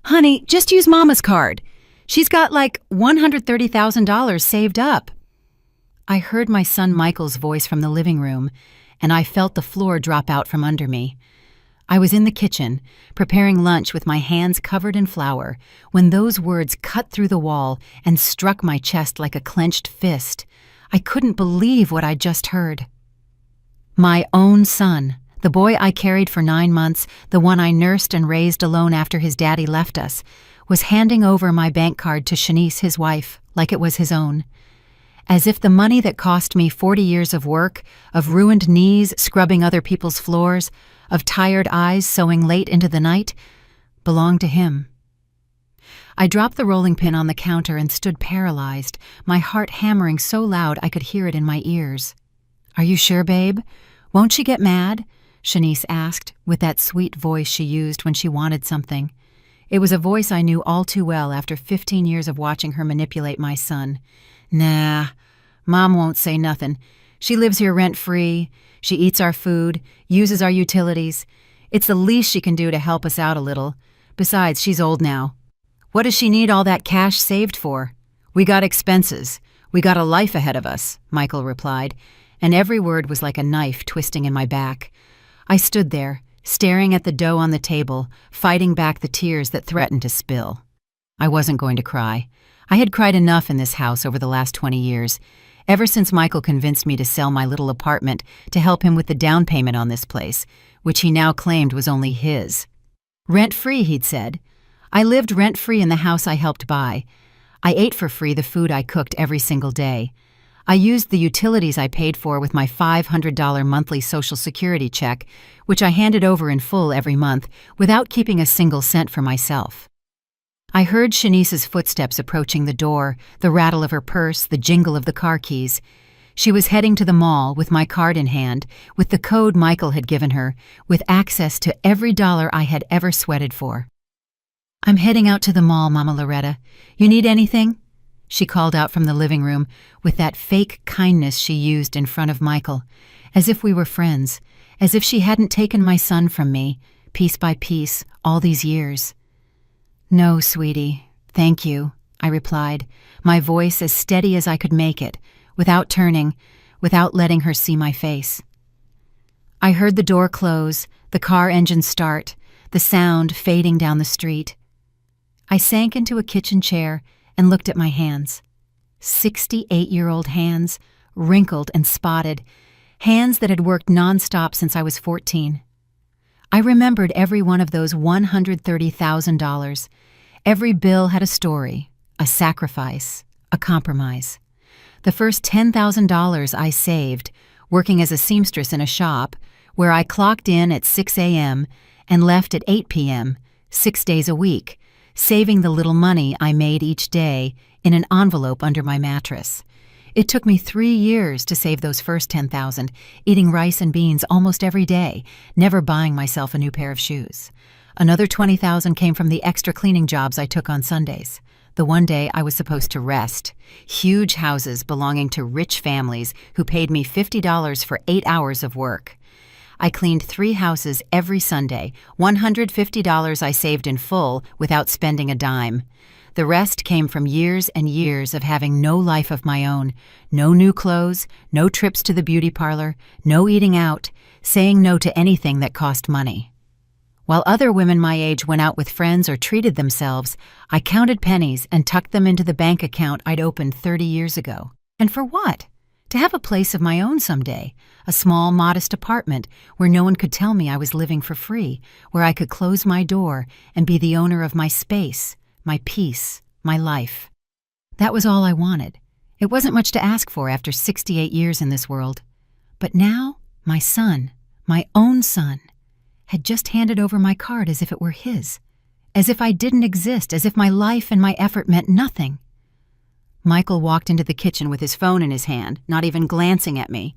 Honey, just use Mama's card. She's got like $130,000 saved up. I heard my son Michael's voice from the living room, and I felt the floor drop out from under me. I was in the kitchen, preparing lunch with my hands covered in flour, when those words cut through the wall and struck my chest like a clenched fist. I couldn't believe what I'd just heard. My own son, the boy I carried for 9 months, the one I nursed and raised alone after his daddy left us, was handing over my bank card to Shanice, his wife, like it was his own. As if the money that cost me 40 years of work, of ruined knees scrubbing other people's floors, of tired eyes sewing late into the night, belonged to him. I dropped the rolling pin on the counter and stood paralyzed, my heart hammering so loud I could hear it in my ears. "Are you sure, babe? Won't she get mad?" Shanice asked, with that sweet voice she used when she wanted something. It was a voice I knew all too well after 15 years of watching her manipulate my son. "Nah, Mom won't say nothin'. She lives here rent-free. She eats our food, uses our utilities. It's the least she can do to help us out a little. Besides, she's old now. What does she need all that cash saved for? We got expenses. We got a life ahead of us," Michael replied, and every word was like a knife twisting in my back. I stood there, staring at the dough on the table, fighting back the tears that threatened to spill. I wasn't going to cry. I had cried enough in this house over the last 20 years, ever since Michael convinced me to sell my little apartment to help him with the down payment on this place, which he now claimed was only his. Rent-free, he'd said. I lived rent-free in the house I helped buy. I ate for free the food I cooked every single day. I used the utilities I paid for with my $500 monthly Social Security check, which I handed over in full every month without keeping a single cent for myself. I heard Shanice's footsteps approaching the door, the rattle of her purse, the jingle of the car keys. She was heading to the mall with my card in hand, with the code Michael had given her, with access to every dollar I had ever sweated for. "I'm heading out to the mall, Mama Loretta. You need anything?" She called out from the living room with that fake kindness she used in front of Michael, as if we were friends, as if she hadn't taken my son from me, piece by piece, all these years. "No, sweetie, thank you," I replied, my voice as steady as I could make it, without turning, without letting her see my face. I heard the door close, the car engine start, the sound fading down the street. I sank into a kitchen chair and looked at my hands. 68-year-old hands, wrinkled and spotted, hands that had worked nonstop since I was 14. I remembered every one of those $130,000. Every bill had a story, a sacrifice, a compromise. The first $10,000 I saved, working as a seamstress in a shop, where I clocked in at 6 a.m. and left at 8 p.m., 6 days a week, saving the little money I made each day in an envelope under my mattress. It took me 3 years to save those first $10,000, eating rice and beans almost every day, never buying myself a new pair of shoes. Another $20,000 came from the extra cleaning jobs I took on Sundays. The one day I was supposed to rest. Huge houses belonging to rich families who paid me $50 for 8 hours of work. I cleaned 3 houses every Sunday, $150 I saved in full without spending a dime. The rest came from years and years of having no life of my own, no new clothes, no trips to the beauty parlor, no eating out, saying no to anything that cost money. While other women my age went out with friends or treated themselves, I counted pennies and tucked them into the bank account I'd opened 30 years ago. And for what? To have a place of my own someday, a small, modest apartment where no one could tell me I was living for free, where I could close my door and be the owner of my space, my peace, my life. That was all I wanted. It wasn't much to ask for after 68 years in this world. But now, my son, my own son, had just handed over my card as if it were his, as if I didn't exist, as if my life and my effort meant nothing. Michael walked into the kitchen with his phone in his hand, not even glancing at me.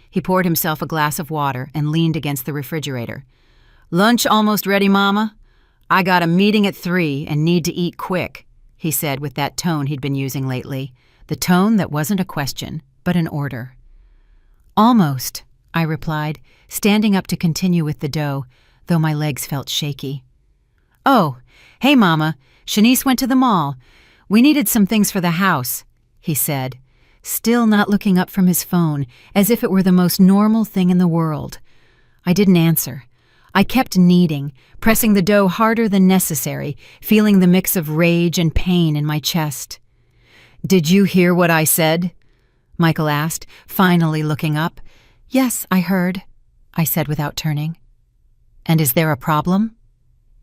He poured himself a glass of water and leaned against the refrigerator. "Lunch almost ready, Mama? I got a meeting at 3 and need to eat quick," he said with that tone he'd been using lately, the tone that wasn't a question, but an order. "Almost," I replied, standing up to continue with the dough, though my legs felt shaky. "Oh, hey, Mama. Shanice went to the mall. We needed some things for the house," he said, still not looking up from his phone, as if it were the most normal thing in the world. I didn't answer. I kept kneading, pressing the dough harder than necessary, feeling the mix of rage and pain in my chest. "Did you hear what I said?" Michael asked, finally looking up. "Yes, I heard," I said without turning. "And is there a problem?"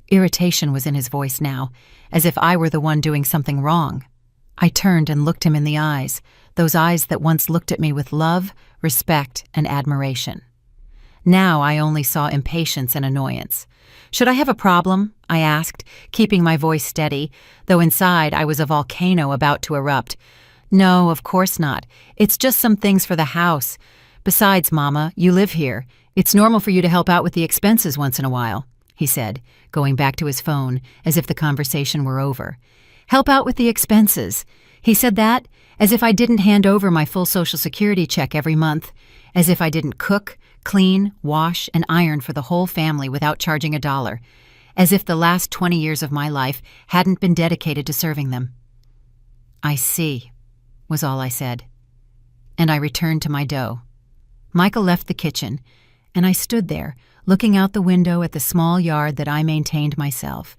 Irritation was in his voice now, as if I were the one doing something wrong. I turned and looked him in the eyes, those eyes that once looked at me with love, respect, and admiration. Now I only saw impatience and annoyance. "Should I have a problem?" I asked, keeping my voice steady, though inside I was a volcano about to erupt. "No, of course not. It's just some things for the house. Besides, Mama, you live here. It's normal for you to help out with the expenses once in a while," he said, going back to his phone as if the conversation were over. "Help out with the expenses." He said that as if I didn't hand over my full Social Security check every month, as if I didn't cook, clean, wash, and iron for the whole family without charging $1, as if the last 20 years of my life hadn't been dedicated to serving them. "I see," was all I said. And I returned to my dough. Michael left the kitchen, and I stood there, looking out the window at the small yard that I maintained myself.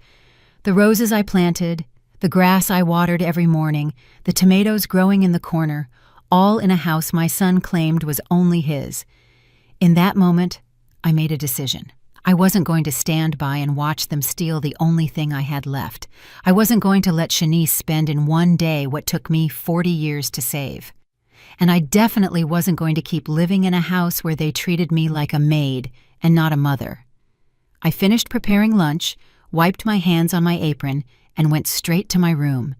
The roses I planted, the grass I watered every morning, the tomatoes growing in the corner, all in a house my son claimed was only his. In that moment, I made a decision. I wasn't going to stand by and watch them steal the only thing I had left. I wasn't going to let Shanice spend in one day what took me 40 years to save. And I definitely wasn't going to keep living in a house where they treated me like a maid and not a mother. I finished preparing lunch, wiped my hands on my apron, and went straight to my room.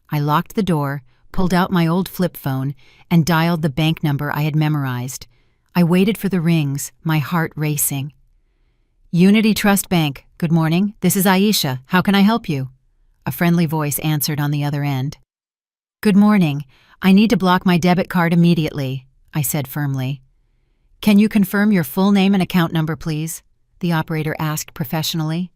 I locked the door, pulled out my old flip phone, and dialed the bank number I had memorized. I waited for the rings, my heart racing. "Unity Trust Bank, good morning. This is Aisha. How can I help you?" A friendly voice answered on the other end. "Good morning. I need to block my debit card immediately," I said firmly. "Can you confirm your full name and account number, please?" the operator asked professionally.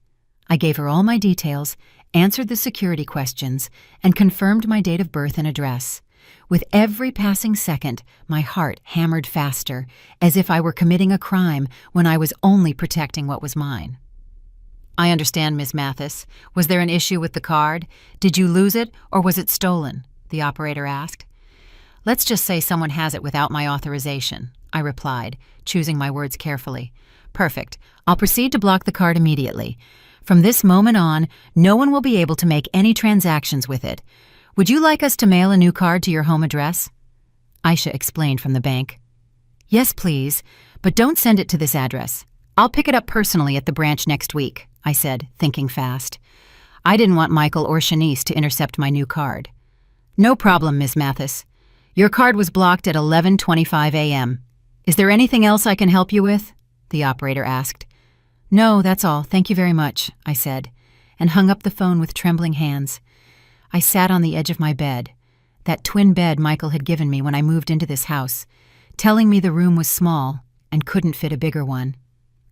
I gave her all my details, answered the security questions, and confirmed my date of birth and address. With every passing second, my heart hammered faster, as if I were committing a crime when I was only protecting what was mine. "I understand, Miss Mathis. Was there an issue with the card? Did you lose it, or was it stolen?" the operator asked. "Let's just say someone has it without my authorization," I replied, choosing my words carefully. "Perfect. I'll proceed to block the card immediately. From this moment on, no one will be able to make any transactions with it. Would you like us to mail a new card to your home address?" Aisha explained from the bank. "Yes, please, but don't send it to this address. I'll pick it up personally at the branch next week," I said, thinking fast. I didn't want Michael or Shanice to intercept my new card. "No problem, Ms. Mathis. Your card was blocked at 11:25 a.m. Is there anything else I can help you with?" the operator asked. "No, that's all. Thank you very much," I said, and hung up the phone with trembling hands. I sat on the edge of my bed, that twin bed Michael had given me when I moved into this house, telling me the room was small and couldn't fit a bigger one.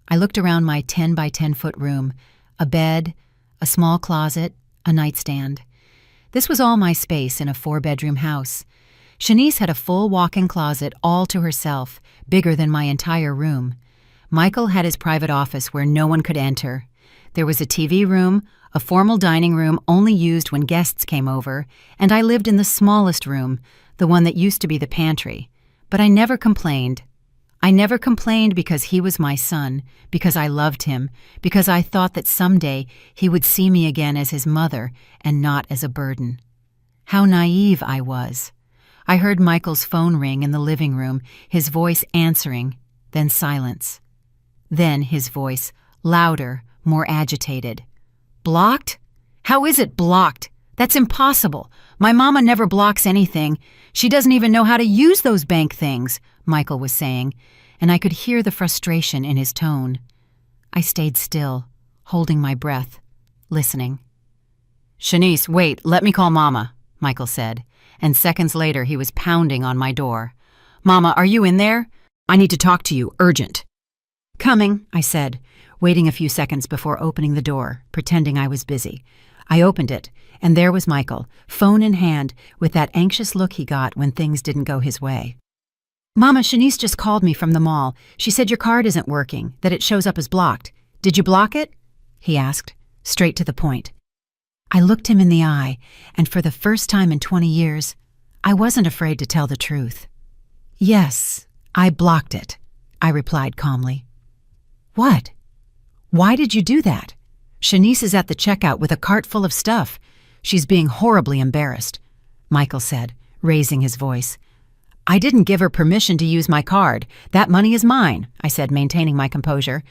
I looked around my 10 by 10 foot room, a bed, a small closet, a nightstand. This was all my space in a 4-bedroom house. Shanice had a full walk-in closet all to herself, bigger than my entire room. Michael had his private office where no one could enter. There was a TV room, a formal dining room only used when guests came over, and I lived in the smallest room, the one that used to be the pantry. But I never complained. I never complained because he was my son, because I loved him, because I thought that someday he would see me again as his mother and not as a burden. How naive I was. I heard Michael's phone ring in the living room, his voice answering, then silence. Then his voice, louder, more agitated. "Blocked? How is it blocked? That's impossible. My mama never blocks anything. She doesn't even know how to use those bank things," Michael was saying, and I could hear the frustration in his tone. I stayed still, holding my breath, listening. "Shanice, wait, let me call Mama," Michael said, and seconds later he was pounding on my door. "Mama, are you in there? I need to talk to you, urgent." "Coming," I said. waiting a few seconds before opening the door, pretending I was busy. I opened it, and there was Michael, phone in hand, with that anxious look he got when things didn't go his way. "Mama, Shanice just called me from the mall. She said your card isn't working, that it shows up as blocked. Did you block it?" he asked, straight to the point. I looked him in the eye, and for the first time in 20 years, I wasn't afraid to tell the truth. "Yes, I blocked it," I replied calmly. "What? Why did you do that? Shanice is at the checkout with a cart full of stuff. She's being horribly embarrassed," Michael said, raising his voice. "I didn't give her permission to use my card. That money is mine," I said, maintaining my composure.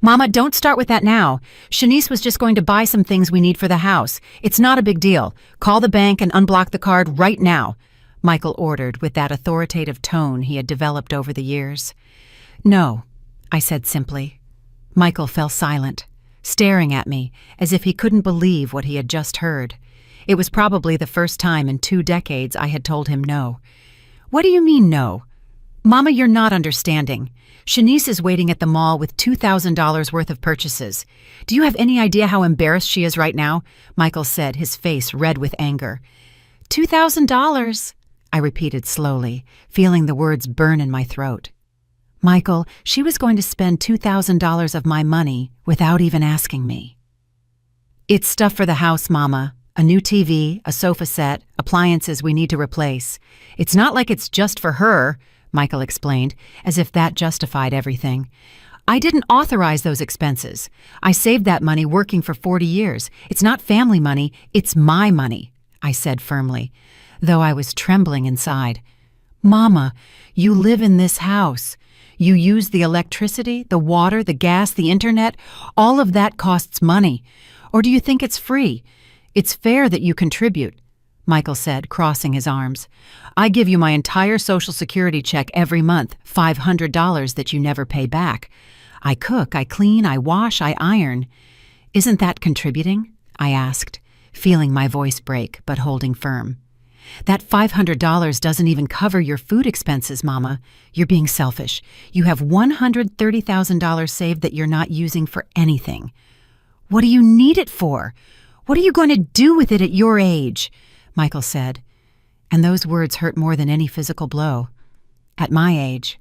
"Mama, don't start with that now. Shanice was just going to buy some things we need for the house. It's not a big deal. Call the bank and unblock the card right now," Michael ordered with that authoritative tone he had developed over the years. "No," I said simply. Michael fell silent, staring at me as if he couldn't believe what he had just heard. It was probably the first time in 2 decades I had told him no. "What do you mean no?" "Mama, you're not understanding. Shanice is waiting at the mall with $2,000 worth of purchases. Do you have any idea how embarrassed she is right now?" Michael said, his face red with anger. $2,000, I repeated slowly, feeling the words burn in my throat. "Michael, she was going to spend $2,000 of my money without even asking me." "It's stuff for the house, Mama. A new TV, a sofa set, appliances we need to replace. It's not like it's just for her," Michael explained, as if that justified everything. "I didn't authorize those expenses. I saved that money working for 40 years. It's not family money, it's my money," I said firmly, though I was trembling inside. "Mama, you live in this house. You use the electricity, the water, the gas, the internet. All of that costs money. Or do you think it's free? It's fair that you contribute," Michael said, crossing his arms. "I give you my entire Social Security check every month, $500 that you never pay back. I cook, I clean, I wash, I iron. Isn't that contributing?" I asked, feeling my voice break but holding firm. "That $500 doesn't even cover your food expenses, Mama. You're being selfish. You have $130,000 saved that you're not using for anything." "What do you need it for? What are you going to do with it at your age?" Michael said, and those words hurt more than any physical blow. At my age,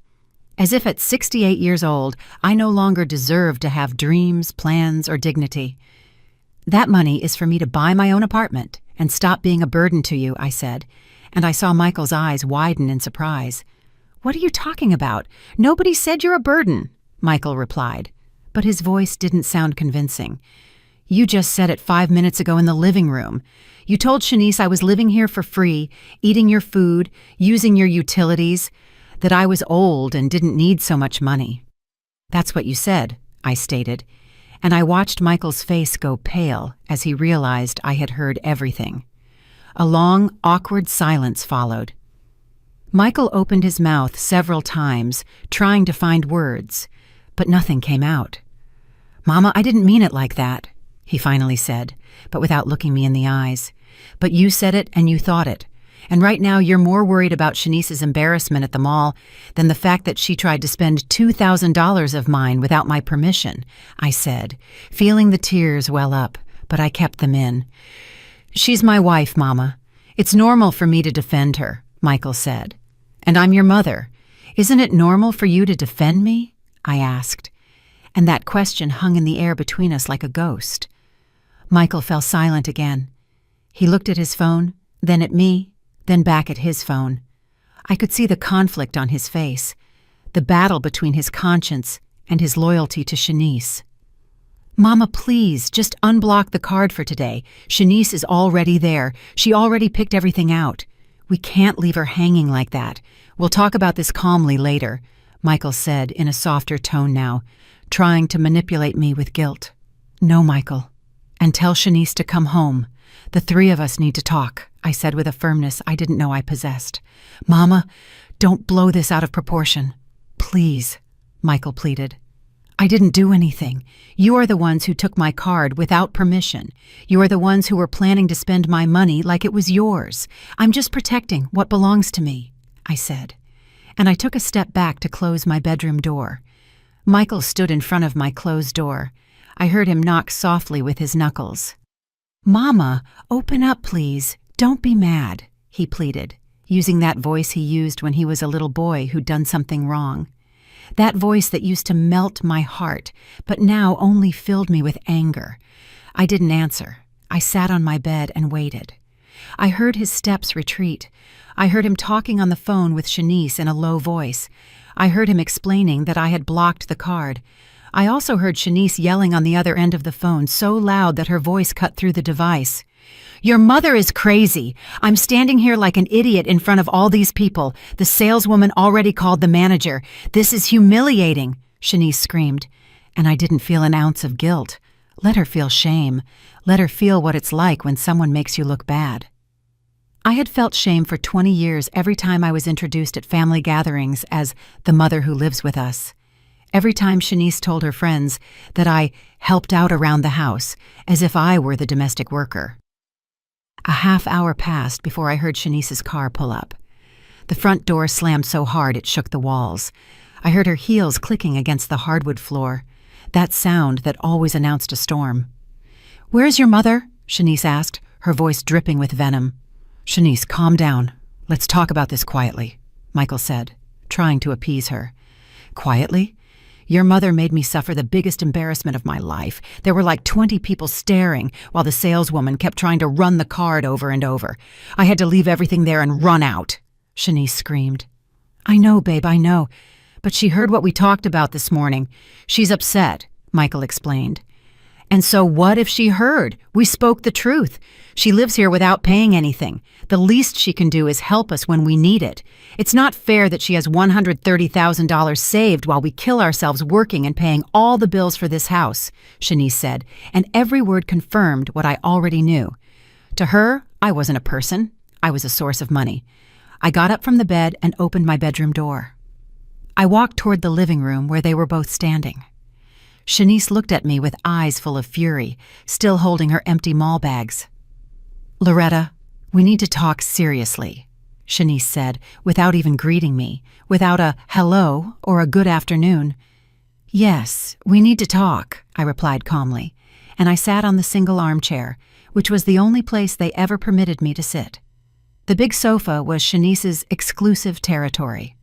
as if at 68 years old, I no longer deserved to have dreams, plans, or dignity. "That money is for me to buy my own apartment and stop being a burden to you," I said, and I saw Michael's eyes widen in surprise. "What are you talking about? Nobody said you're a burden," Michael replied, but his voice didn't sound convincing. "You just said it 5 minutes ago in the living room. You told Shanice I was living here for free, eating your food, using your utilities, that I was old and didn't need so much money." "That's what you said," I stated, and I watched Michael's face go pale as he realized I had heard everything. A long, awkward silence followed. Michael opened his mouth several times, trying to find words, but nothing came out. "Mama, I didn't mean it like that," he finally said, but without looking me in the eyes. "But you said it and you thought it. And right now you're more worried about Shanice's embarrassment at the mall than the fact that she tried to spend $2,000 of mine without my permission," I said, feeling the tears well up, but I kept them in. "She's my wife, Mama. It's normal for me to defend her," Michael said. "And I'm your mother. Isn't it normal for you to defend me?" I asked, and that question hung in the air between us like a ghost. Michael fell silent again. He looked at his phone, then at me, then back at his phone. I could see the conflict on his face, the battle between his conscience and his loyalty to Shanice. "Mama, please, just unblock the card for today. Shanice is already there. She already picked everything out. We can't leave her hanging like that. We'll talk about this calmly later," Michael said in a softer tone now, trying to manipulate me with guilt. "No, Michael. And tell Shanice to come home. The 3 of us need to talk," I said with a firmness I didn't know I possessed. "Mama, don't blow this out of proportion. Please," Michael pleaded. "I didn't do anything. You are the ones who took my card without permission. You are the ones who were planning to spend my money like it was yours. I'm just protecting what belongs to me," I said, and I took a step back to close my bedroom door. Michael stood in front of my closed door. I heard him knock softly with his knuckles. "Mama, open up, please. Don't be mad," he pleaded, using that voice he used when he was a little boy who'd done something wrong. That voice that used to melt my heart, but now only filled me with anger. I didn't answer. I sat on my bed and waited. I heard his steps retreat. I heard him talking on the phone with Shanice in a low voice. I heard him explaining that I had blocked the card. I also heard Shanice yelling on the other end of the phone so loud that her voice cut through the device. "Your mother is crazy. I'm standing here like an idiot in front of all these people. The saleswoman already called the manager. This is humiliating," Shanice screamed. And I didn't feel an ounce of guilt. Let her feel shame. Let her feel what it's like when someone makes you look bad. I had felt shame for 20 years every time I was introduced at family gatherings as the mother who lives with us. Every time Shanice told her friends that I helped out around the house, as if I were the domestic worker. A half-hour passed before I heard Shanice's car pull up. The front door slammed so hard it shook the walls. I heard her heels clicking against the hardwood floor, that sound that always announced a storm. "Where's your mother?" Shanice asked, her voice dripping with venom. "Shanice, calm down. Let's talk about this quietly," Michael said, trying to appease her. "Quietly? Your mother made me suffer the biggest embarrassment of my life. There were like 20 people staring while the saleswoman kept trying to run the card over and over. I had to leave everything there and run out," Shanice screamed. "I know, babe, I know. But she heard what we talked about this morning. She's upset," Michael explained. "And so what if she heard? We spoke the truth. She lives here without paying anything. The least she can do is help us when we need it. It's not fair that she has $130,000 saved while we kill ourselves working and paying all the bills for this house," Shanice said, and every word confirmed what I already knew. To her, I wasn't a person. I was a source of money. I got up from the bed and opened my bedroom door. I walked toward the living room where they were both standing. Shanice looked at me with eyes full of fury, still holding her empty mall bags. "Loretta, we need to talk seriously," Shanice said, without even greeting me, without a hello or a good afternoon. "Yes, we need to talk," I replied calmly, and I sat on the single armchair, which was the only place they ever permitted me to sit. The big sofa was Shanice's exclusive territory.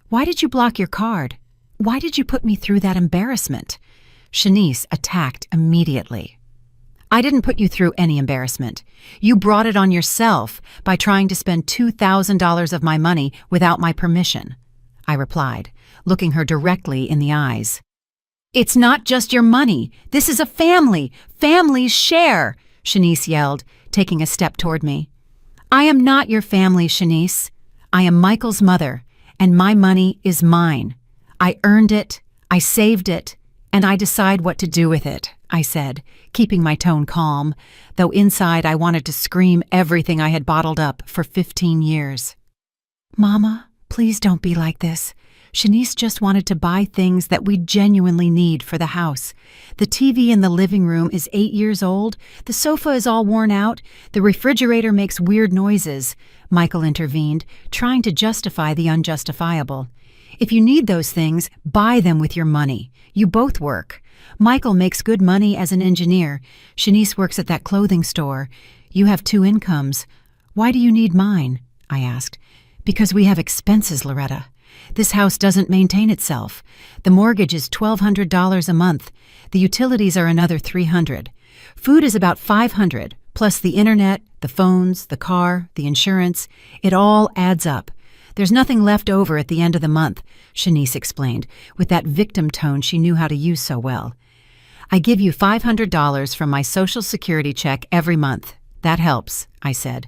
"Why did you block your card? Why did you put me through that embarrassment?" Shanice attacked immediately. "I didn't put you through any embarrassment. You brought it on yourself by trying to spend $2,000 of my money without my permission," I replied, looking her directly in the eyes. "It's not just your money. This is a family. Families share," Shanice yelled, taking a step toward me. "I am not your family, Shanice. I am Michael's mother, and my money is mine. I earned it, I saved it, and I decide what to do with it," I said, keeping my tone calm, though inside I wanted to scream everything I had bottled up for 15 years. "Mama, please don't be like this. Shanice just wanted to buy things that we genuinely need for the house. The TV in the living room is 8 years old, the sofa is all worn out, the refrigerator makes weird noises," Michael intervened, trying to justify the unjustifiable. "If you need those things, buy them with your money. You both work. Michael makes good money as an engineer. Shanice works at that clothing store. You have 2 incomes. Why do you need mine?" I asked. "Because we have expenses, Loretta. This house doesn't maintain itself. The mortgage is $1,200 a month. The utilities are another $300. Food is about $500, plus the internet, the phones, the car, the insurance. It all adds up. There's nothing left over at the end of the month," Shanice explained, with that victim tone she knew how to use so well. "I give you $500 from my Social Security check every month. That helps," I said.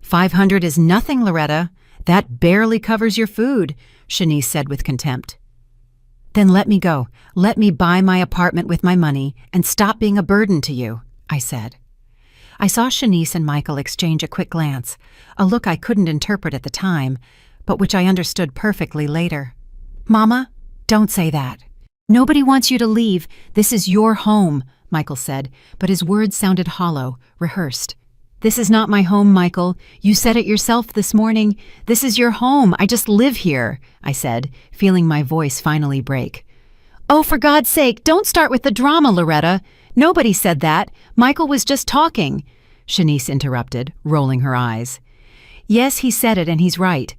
"$500 is nothing, Loretta. That barely covers your food," Shanice said with contempt. "Then let me go. Let me buy my apartment with my money and stop being a burden to you," I said. I saw Shanice and Michael exchange a quick glance, a look I couldn't interpret at the time, but which I understood perfectly later. "Mama, don't say that. Nobody wants you to leave. This is your home," Michael said, but his words sounded hollow, rehearsed. "This is not my home, Michael. You said it yourself this morning. This is your home. I just live here," I said, feeling my voice finally break. Oh, for God's sake, don't start with the drama, Loretta. Nobody said that. Michael was just talking, Shanice interrupted, rolling her eyes. Yes, he said it and he's right.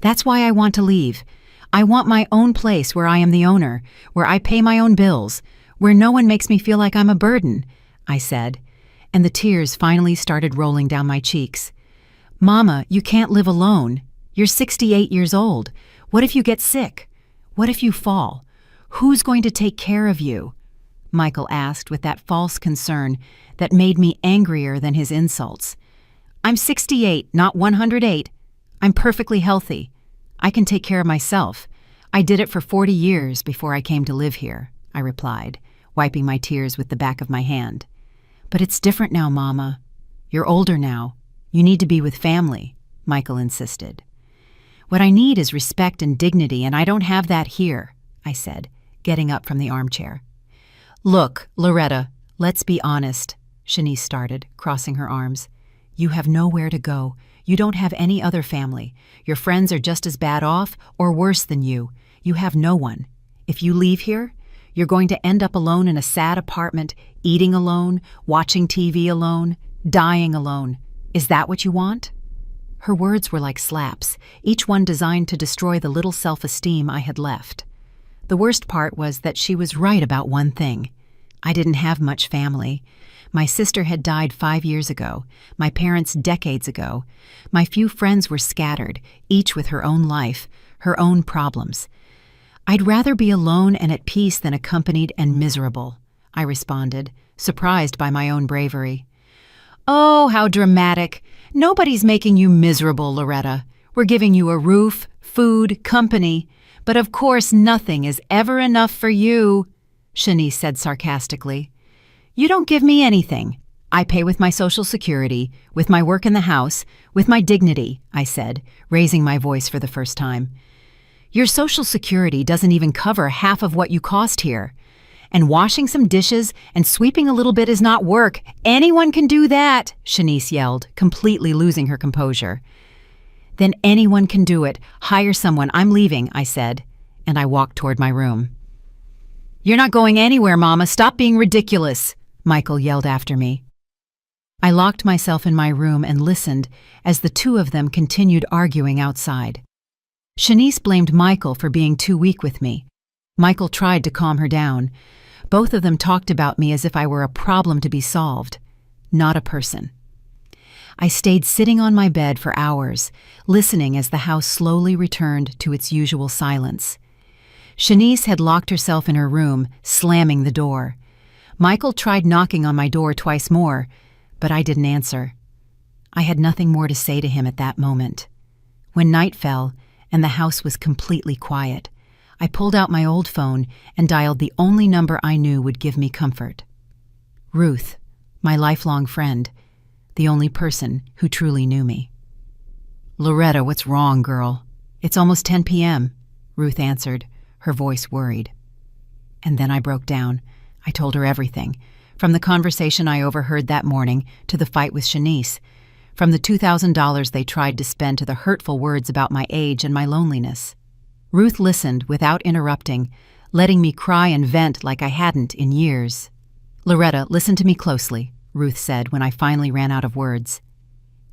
That's why I want to leave. I want my own place where I am the owner, where I pay my own bills, where no one makes me feel like I'm a burden, I said, and the tears finally started rolling down my cheeks. Mama, you can't live alone. You're 68 years old. What if you get sick? What if you fall? Who's going to take care of you? Michael asked with that false concern that made me angrier than his insults. I'm 68, not 108. I'm perfectly healthy. I can take care of myself. I did it for 40 years before I came to live here, I replied, wiping my tears with the back of my hand. But it's different now, Mama. You're older now. You need to be with family, Michael insisted. What I need is respect and dignity, and I don't have that here, I said, getting up from the armchair. Look, Loretta, let's be honest, Shanice started, crossing her arms. You have nowhere to go. You don't have any other family. Your friends are just as bad off or worse than you. You have no one. If you leave here, you're going to end up alone in a sad apartment, eating alone, watching TV alone, dying alone. Is that what you want? Her words were like slaps, each one designed to destroy the little self-esteem I had left. The worst part was that she was right about one thing. I didn't have much family. My sister had died 5 years ago, my parents decades ago. My few friends were scattered, each with her own life, her own problems. I'd rather be alone and at peace than accompanied and miserable, I responded, surprised by my own bravery. Oh, how dramatic. Nobody's making you miserable, Loretta. We're giving you a roof, food, company. But of course nothing is ever enough for you, Shanice said sarcastically. You don't give me anything. I pay with my Social Security, with my work in the house, with my dignity, I said, raising my voice for the first time. Your Social Security doesn't even cover half of what you cost here. And washing some dishes and sweeping a little bit is not work. Anyone can do that, Shanice yelled, completely losing her composure. Then anyone can do it. Hire someone. I'm leaving, I said, and I walked toward my room. You're not going anywhere, Mama. Stop being ridiculous, Michael yelled after me. I locked myself in my room and listened as the two of them continued arguing outside. Shanice blamed Michael for being too weak with me. Michael tried to calm her down. Both of them talked about me as if I were a problem to be solved, not a person. I stayed sitting on my bed for hours, listening as the house slowly returned to its usual silence. Shanice had locked herself in her room, slamming the door. Michael tried knocking on my door twice more, but I didn't answer. I had nothing more to say to him at that moment. When night fell and the house was completely quiet, I pulled out my old phone and dialed the only number I knew would give me comfort. Ruth, my lifelong friend, the only person who truly knew me. Loretta, what's wrong, girl? It's almost 10 p.m., Ruth answered, her voice worried. And then I broke down. I told her everything, from the conversation I overheard that morning to the fight with Shanice, from the $2,000 they tried to spend to the hurtful words about my age and my loneliness. Ruth listened without interrupting, letting me cry and vent like I hadn't in years. Loretta, listen to me closely, Ruth said when I finally ran out of words.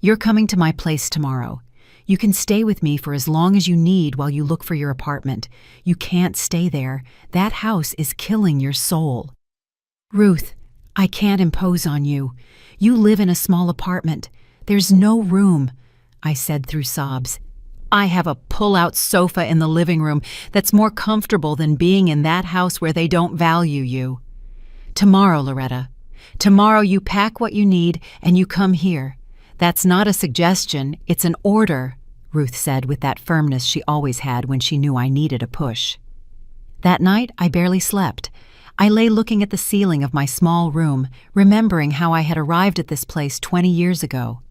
You're coming to my place tomorrow. You can stay with me for as long as you need while you look for your apartment. You can't stay there. That house is killing your soul. Ruth, I can't impose on you. You live in a small apartment. There's no room, I said through sobs. I have a pull-out sofa in the living room that's more comfortable than being in that house where they don't value you. Tomorrow, Loretta. Tomorrow you pack what you need and you come here. That's not a suggestion, it's an order, Ruth said with that firmness she always had when she knew I needed a push. That night, I barely slept. I lay looking at the ceiling of my small room, remembering how I had arrived at this place 20 years ago.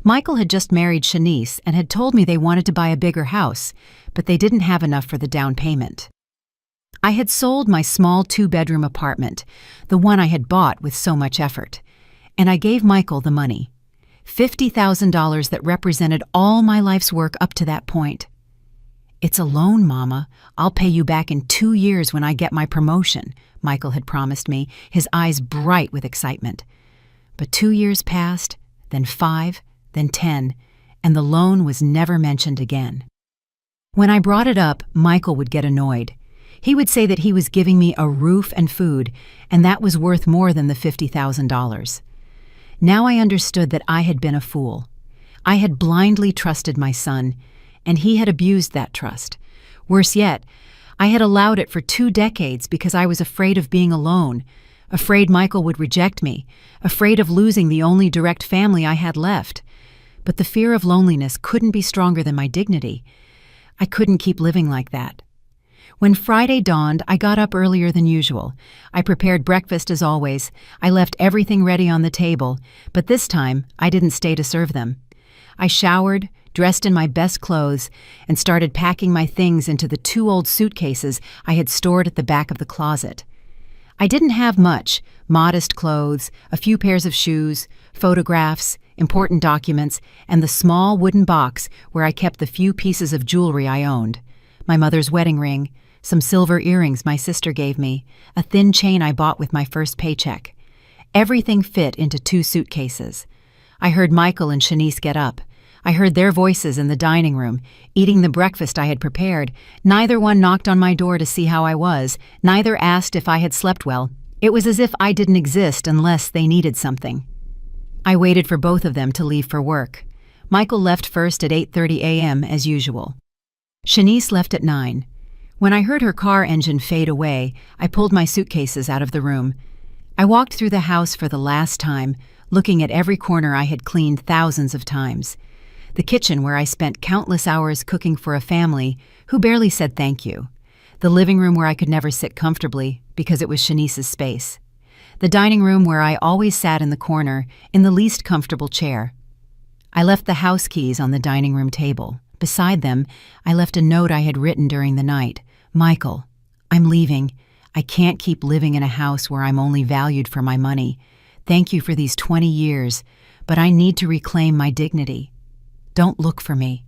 Michael had just married Shanice and had told me they wanted to buy a bigger house, but they didn't have enough for the down payment. I had sold my small 2-bedroom apartment, the one I had bought with so much effort, and I gave Michael the money, $50,000 that represented all my life's work up to that point. "It's a loan, Mama. I'll pay you back in 2 years when I get my promotion," Michael had promised me, his eyes bright with excitement. But 2 years passed, then 5, then 10, and the loan was never mentioned again. When I brought it up, Michael would get annoyed. He would say that he was giving me a roof and food, and that was worth more than the $50,000. Now I understood that I had been a fool. I had blindly trusted my son, and he had abused that trust. Worse yet, I had allowed it for 2 decades because I was afraid of being alone, afraid Michael would reject me, afraid of losing the only direct family I had left. But the fear of loneliness couldn't be stronger than my dignity. I couldn't keep living like that. When Friday dawned, I got up earlier than usual. I prepared breakfast as always. I left everything ready on the table, but this time I didn't stay to serve them. I showered, dressed in my best clothes, and started packing my things into the 2 old suitcases I had stored at the back of the closet. I didn't have much: modest clothes, a few pairs of shoes, photographs, important documents, and the small wooden box where I kept the few pieces of jewelry I owned. My mother's wedding ring, some silver earrings my sister gave me, a thin chain I bought with my first paycheck. Everything fit into 2 suitcases. I heard Michael and Shanice get up. I heard their voices in the dining room, eating the breakfast I had prepared. Neither one knocked on my door to see how I was. Neither asked if I had slept well. It was as if I didn't exist unless they needed something. I waited for both of them to leave for work. Michael left first at 8:30 a.m. as usual. Shanice left at 9. When I heard her car engine fade away, I pulled my suitcases out of the room. I walked through the house for the last time, looking at every corner I had cleaned thousands of times. The kitchen where I spent countless hours cooking for a family who barely said thank you. The living room where I could never sit comfortably because it was Shanice's space. The dining room where I always sat in the corner, in the least comfortable chair. I left the house keys on the dining room table. Beside them, I left a note I had written during the night. "Michael, I'm leaving. I can't keep living in a house where I'm only valued for my money. Thank you for these 20 years, but I need to reclaim my dignity. Don't look for me.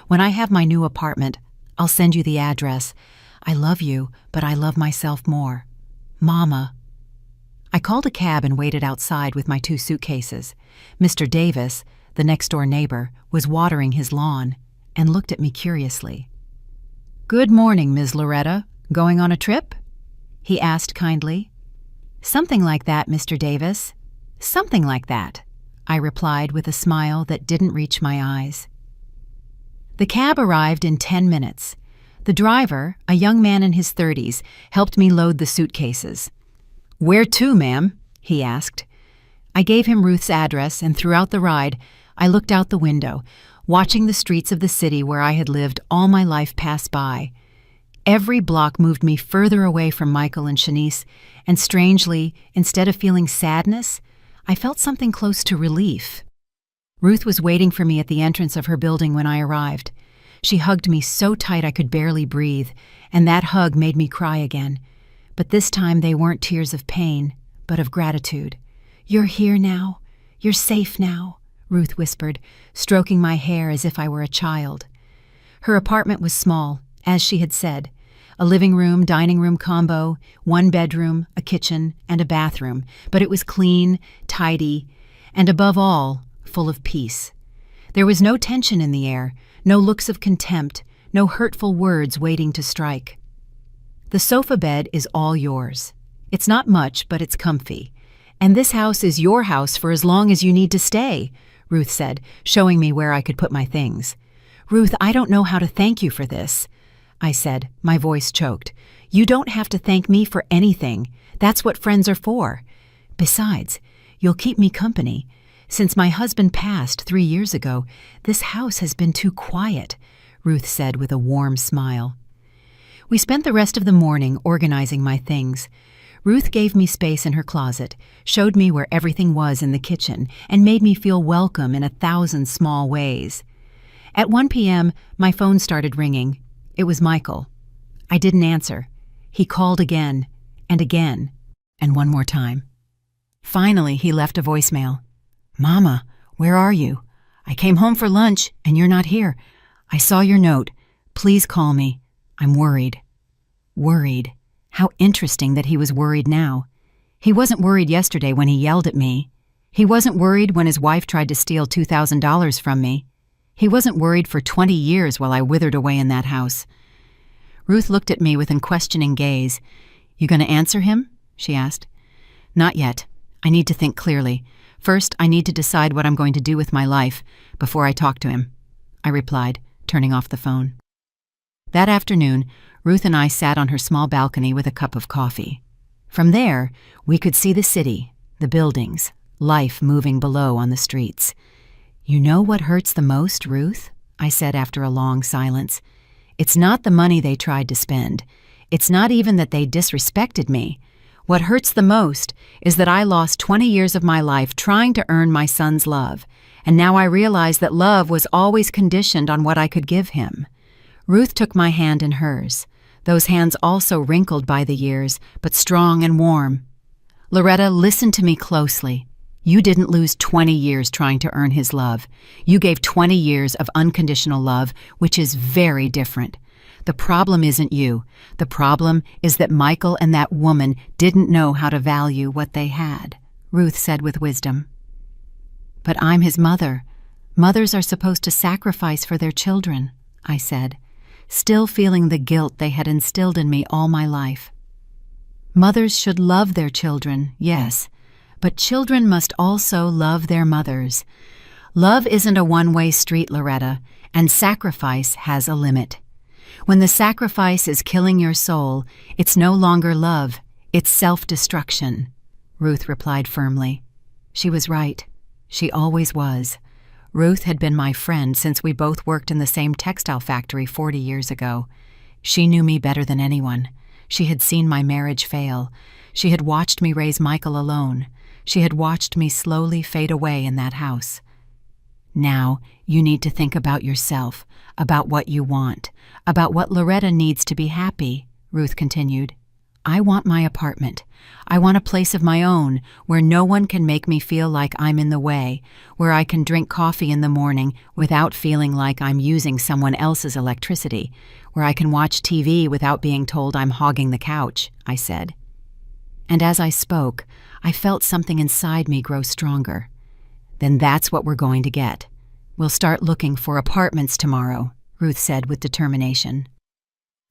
When I have my new apartment, I'll send you the address. I love you, but I love myself more. Mama." I called a cab and waited outside with my 2 suitcases. Mr. Davis, the next-door neighbor, was watering his lawn and looked at me curiously. "Good morning, Ms. Loretta. Going on a trip?" he asked kindly. "Something like that, Mr. Davis. Something like that," I replied with a smile that didn't reach my eyes. The cab arrived in 10 minutes. The driver, a young man in his 30s, helped me load the suitcases. "Where to, ma'am?" he asked. I gave him Ruth's address, and throughout the ride, I looked out the window, watching the streets of the city where I had lived all my life pass by. Every block moved me further away from Michael and Shanice, and strangely, instead of feeling sadness, I felt something close to relief. Ruth was waiting for me at the entrance of her building when I arrived. She hugged me so tight I could barely breathe, and that hug made me cry again. But this time they weren't tears of pain, but of gratitude. "You're here now. You're safe now," Ruth whispered, stroking my hair as if I were a child. Her apartment was small, as she had said. A living room, dining room combo, 1 bedroom, a kitchen, and a bathroom, but it was clean, tidy, and above all, full of peace. There was no tension in the air, no looks of contempt, no hurtful words waiting to strike. "The sofa bed is all yours. It's not much, but it's comfy. And this house is your house for as long as you need to stay," Ruth said, showing me where I could put my things. "Ruth, I don't know how to thank you for this," I said, my voice choked. "You don't have to thank me for anything. That's what friends are for. Besides, you'll keep me company. Since my husband passed 3 years ago, this house has been too quiet," Ruth said with a warm smile. We spent the rest of the morning organizing my things. Ruth gave me space in her closet, showed me where everything was in the kitchen, and made me feel welcome in 1,000 small ways. At 1 p.m., my phone started ringing. It was Michael. I didn't answer. He called again, and one more time. Finally, he left a voicemail. "Mama, where are you? I came home for lunch, and you're not here. I saw your note, Please call me. I'm worried." Worried. How interesting that he was worried now. He wasn't worried yesterday when he yelled at me. He wasn't worried when his wife tried to steal $2,000 from me. He wasn't worried for 20 years while I withered away in that house. Ruth looked at me with an questioning gaze. "You going to answer him?" she asked. "Not yet. I need to think clearly. First, I need to decide what I'm going to do with my life before I talk to him," I replied, turning off the phone. That afternoon, Ruth and I sat on her small balcony with a cup of coffee. From there, we could see the city, the buildings, life moving below on the streets. "You know what hurts the most, Ruth?" I said after a long silence. "It's not the money they tried to spend. It's not even that they disrespected me. What hurts the most is that I lost 20 years of my life trying to earn my son's love, and now I realize that love was always conditioned on what I could give him." Ruth took my hand in hers, those hands also wrinkled by the years, but strong and warm. "Loretta, listen to me closely. You didn't lose 20 years trying to earn his love. You gave 20 years of unconditional love, which is very different. The problem isn't you. The problem is that Michael and that woman didn't know how to value what they had," Ruth said with wisdom. "But I'm his mother. Mothers are supposed to sacrifice for their children," I said, still feeling the guilt they had instilled in me all my life. "Mothers should love their children, yes, but children must also love their mothers. Love isn't a one-way street, Loretta, and sacrifice has a limit. When the sacrifice is killing your soul, it's no longer love, it's self-destruction," Ruth replied firmly. She was right. She always was. Ruth had been my friend since we both worked in the same textile factory 40 years ago. She knew me better than anyone. She had seen my marriage fail. She had watched me raise Michael alone. She had watched me slowly fade away in that house. "Now, you need to think about yourself, about what you want, about what Loretta needs to be happy," Ruth continued. "I want my apartment. I want a place of my own where no one can make me feel like I'm in the way, where I can drink coffee in the morning without feeling like I'm using someone else's electricity, where I can watch TV without being told I'm hogging the couch," I said. And as I spoke, I felt something inside me grow stronger. "Then that's what we're going to get. We'll start looking for apartments tomorrow," Ruth said with determination.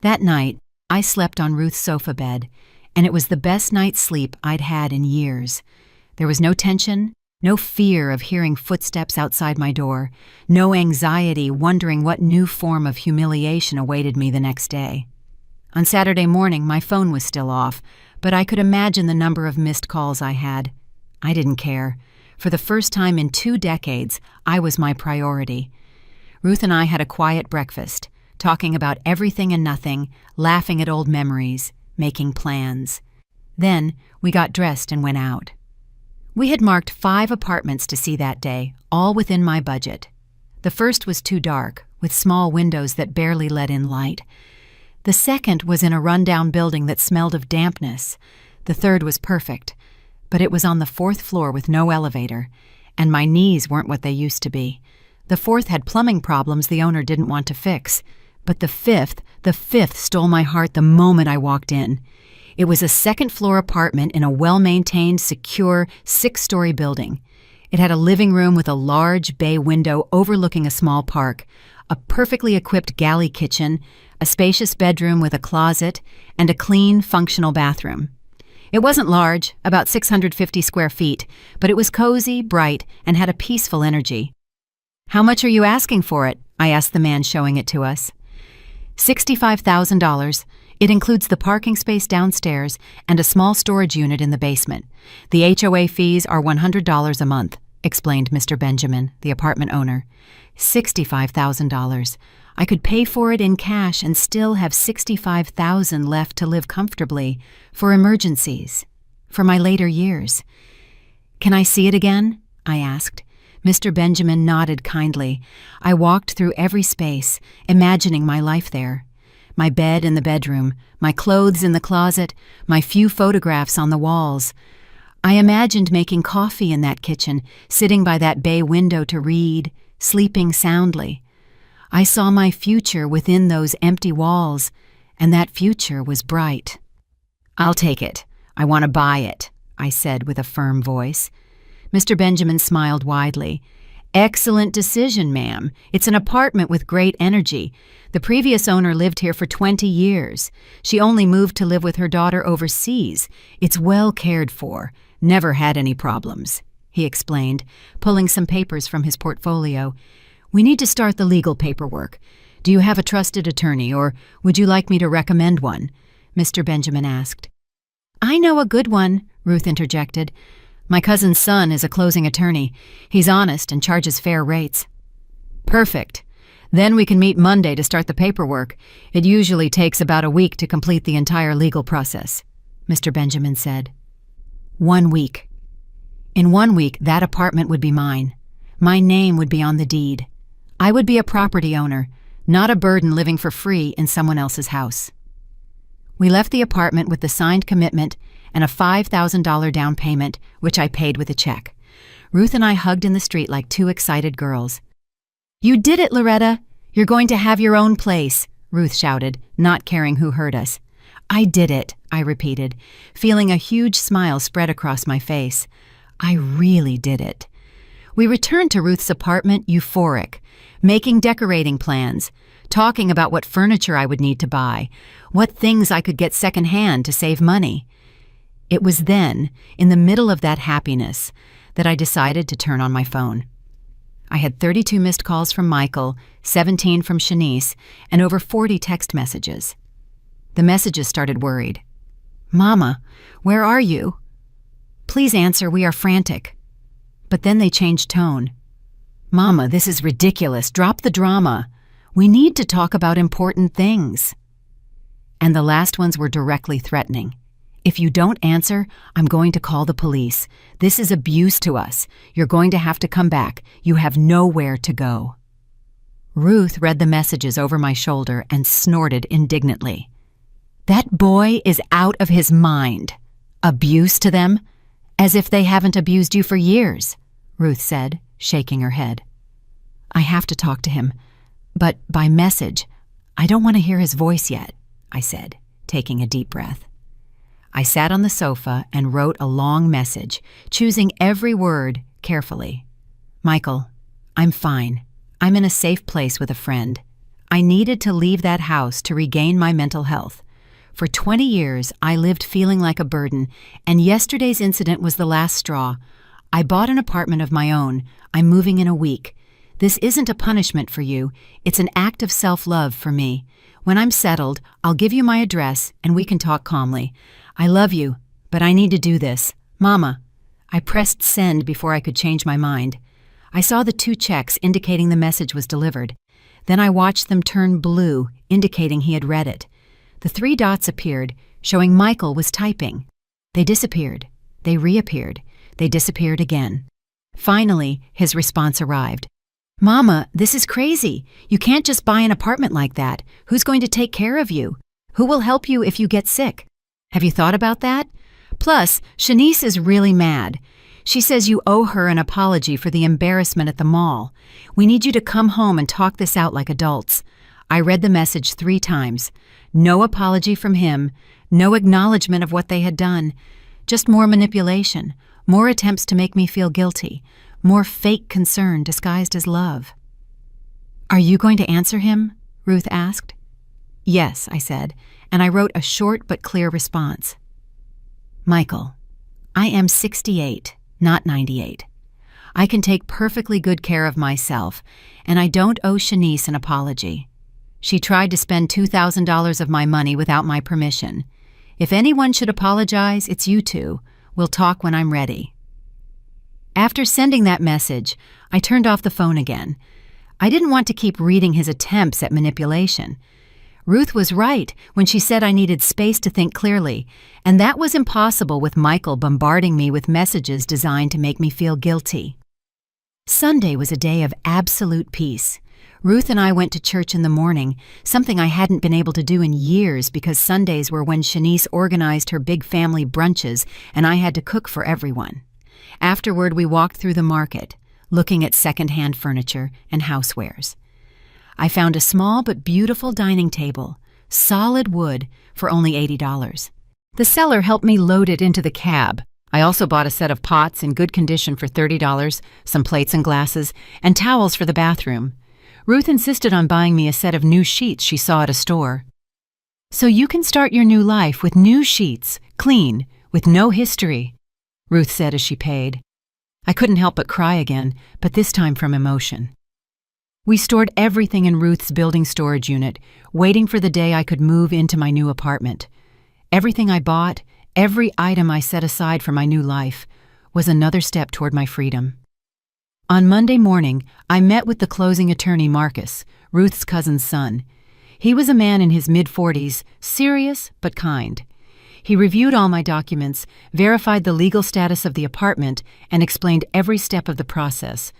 That night, I slept on Ruth's sofa bed, and it was the best night's sleep I'd had in years. There was no tension, no fear of hearing footsteps outside my door, no anxiety wondering what new form of humiliation awaited me the next day. On Saturday morning, my phone was still off, but I could imagine the number of missed calls I had. I didn't care. For the first time in 2 decades, I was my priority. Ruth and I had a quiet breakfast, talking about everything and nothing, laughing at old memories, making plans. Then we got dressed and went out. We had marked 5 apartments to see that day, all within my budget. The first was too dark, with small windows that barely let in light. The second was in a rundown building that smelled of dampness. The third was perfect, but it was on the 4th floor with no elevator, and my knees weren't what they used to be. The 4th had plumbing problems the owner didn't want to fix. But the fifth stole my heart the moment I walked in. It was a 2nd-floor apartment in a well-maintained, secure, 6-story building. It had a living room with a large bay window overlooking a small park, a perfectly equipped galley kitchen, a spacious bedroom with a closet, and a clean, functional bathroom. It wasn't large, about 650 square feet, but it was cozy, bright, and had a peaceful energy. "How much are you asking for it?" I asked the man showing it to us. $65,000. It includes the parking space downstairs and a small storage unit in the basement. The HOA fees are $100 a month, explained Mr. Benjamin, the apartment owner. $65,000. I could pay for it in cash and still have $65,000 left to live comfortably, for emergencies, for my later years. "Can I see it again?" I asked. Mr. Benjamin nodded kindly. I walked through every space, imagining my life there. My bed in the bedroom, my clothes in the closet, my few photographs on the walls. I imagined making coffee in that kitchen, sitting by that bay window to read, sleeping soundly. I saw my future within those empty walls, and that future was bright. "I'll take it. I want to buy it," I said with a firm voice. Mr. Benjamin smiled widely. "Excellent decision, ma'am. It's an apartment with great energy. The previous owner lived here for 20 years. She only moved to live with her daughter overseas. It's well cared for. Never had any problems," he explained, pulling some papers from his portfolio. "We need to start the legal paperwork. Do you have a trusted attorney, or would you like me to recommend one?" Mr. Benjamin asked. "I know a good one," Ruth interjected. "My cousin's son is a closing attorney. He's honest and charges fair rates." "Perfect. Then we can meet Monday to start the paperwork. It usually takes about a week to complete the entire legal process," Mr. Benjamin said. 1 week. In 1 week, that apartment would be mine. My name would be on the deed. I would be a property owner, not a burden living for free in someone else's house. We left the apartment with the signed commitment and a $5,000 down payment, which I paid with a check. Ruth and I hugged in the street like two excited girls. "You did it, Loretta! You're going to have your own place," Ruth shouted, not caring who heard us. "I did it," I repeated, feeling a huge smile spread across my face. I really did it. We returned to Ruth's apartment euphoric, making decorating plans, talking about what furniture I would need to buy, what things I could get secondhand to save money. It was then, in the middle of that happiness, that I decided to turn on my phone. I had 32 missed calls from Michael, 17 from Shanice, and over 40 text messages. The messages started worried. "Mama, where are you? Please answer, we are frantic." But then they changed tone. "Mama, this is ridiculous. Drop the drama. We need to talk about important things." And the last ones were directly threatening. "If you don't answer, I'm going to call the police. This is abuse to us. You're going to have to come back. You have nowhere to go." Ruth read the messages over my shoulder and snorted indignantly. "That boy is out of his mind. Abuse to them? As if they haven't abused you for years," Ruth said, shaking her head. "I have to talk to him, but by message. I don't want to hear his voice yet," I said, taking a deep breath. I sat on the sofa and wrote a long message, choosing every word carefully. "Michael, I'm fine. I'm in a safe place with a friend. I needed to leave that house to regain my mental health. For 20 years, I lived feeling like a burden, and yesterday's incident was the last straw. I bought an apartment of my own. I'm moving in a week. This isn't a punishment for you. It's an act of self-love for me. When I'm settled, I'll give you my address, and we can talk calmly. I love you, but I need to do this. Mama." I pressed send before I could change my mind. I saw the 2 checks indicating the message was delivered. Then I watched them turn blue, indicating he had read it. The 3 dots appeared, showing Michael was typing. They disappeared. They reappeared. They disappeared again. Finally, his response arrived. "Mama, this is crazy. You can't just buy an apartment like that. Who's going to take care of you? Who will help you if you get sick? Have you thought about that? Plus, Shanice is really mad. She says you owe her an apology for the embarrassment at the mall. We need you to come home and talk this out like adults." I read the message 3 times. No apology from him, no acknowledgement of what they had done. Just more manipulation, more attempts to make me feel guilty, more fake concern disguised as love. "Are you going to answer him?" Ruth asked. "Yes," I said, and I wrote a short but clear response. "Michael, I am 68, not 98. I can take perfectly good care of myself, and I don't owe Shanice an apology. She tried to spend $2,000 of my money without my permission. If anyone should apologize, it's you 2. We'll talk when I'm ready." After sending that message, I turned off the phone again. I didn't want to keep reading his attempts at manipulation. Ruth was right when she said I needed space to think clearly, and that was impossible with Michael bombarding me with messages designed to make me feel guilty. Sunday was a day of absolute peace. Ruth and I went to church in the morning, something I hadn't been able to do in years because Sundays were when Shanice organized her big family brunches and I had to cook for everyone. Afterward, we walked through the market, looking at second-hand furniture and housewares. I found a small but beautiful dining table, solid wood, for only $80. The seller helped me load it into the cab. I also bought a set of pots in good condition for $30, some plates and glasses, and towels for the bathroom. Ruth insisted on buying me a set of new sheets she saw at a store. "So you can start your new life with new sheets, clean, with no history," Ruth said as she paid. I couldn't help but cry again, but this time from emotion. We stored everything in Ruth's building storage unit, waiting for the day I could move into my new apartment. Everything I bought, every item I set aside for my new life, was another step toward my freedom. On Monday morning, I met with the closing attorney Marcus, Ruth's cousin's son. He was a man in his mid-40s, serious but kind. He reviewed all my documents, verified the legal status of the apartment, and explained every step of the process.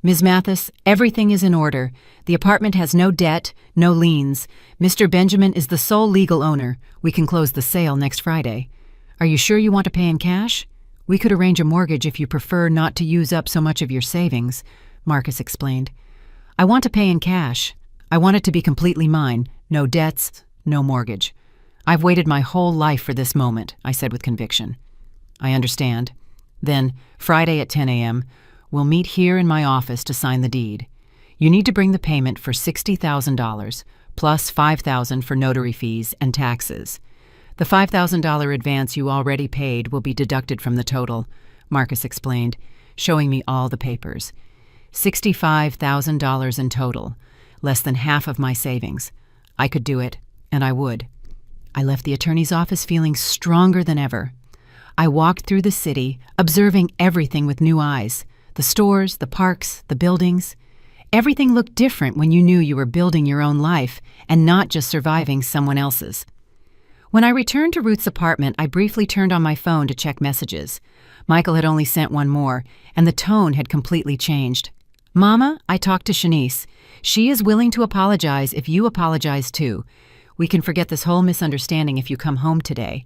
"Ms. Mathis, everything is in order. The apartment has no debt, no liens. Mr. Benjamin is the sole legal owner. We can close the sale next Friday. Are you sure you want to pay in cash? We could arrange a mortgage if you prefer not to use up so much of your savings," Marcus explained. "I want to pay in cash. I want it to be completely mine. No debts, no mortgage. I've waited my whole life for this moment," I said with conviction. "I understand. Then, Friday at 10 a.m., we'll meet here in my office to sign the deed. You need to bring the payment for $60,000, plus $5,000 for notary fees and taxes. The $5,000 advance you already paid will be deducted from the total," Marcus explained, showing me all the papers. $65,000 in total, less than half of my savings. I could do it, and I would. I left the attorney's office feeling stronger than ever. I walked through the city, observing everything with new eyes. The stores, the parks, the buildings. Everything looked different when you knew you were building your own life and not just surviving someone else's. When I returned to Ruth's apartment, I briefly turned on my phone to check messages. Michael had only sent one more, and the tone had completely changed. "Mama, I talked to Shanice. She is willing to apologize if you apologize too. We can forget this whole misunderstanding if you come home today.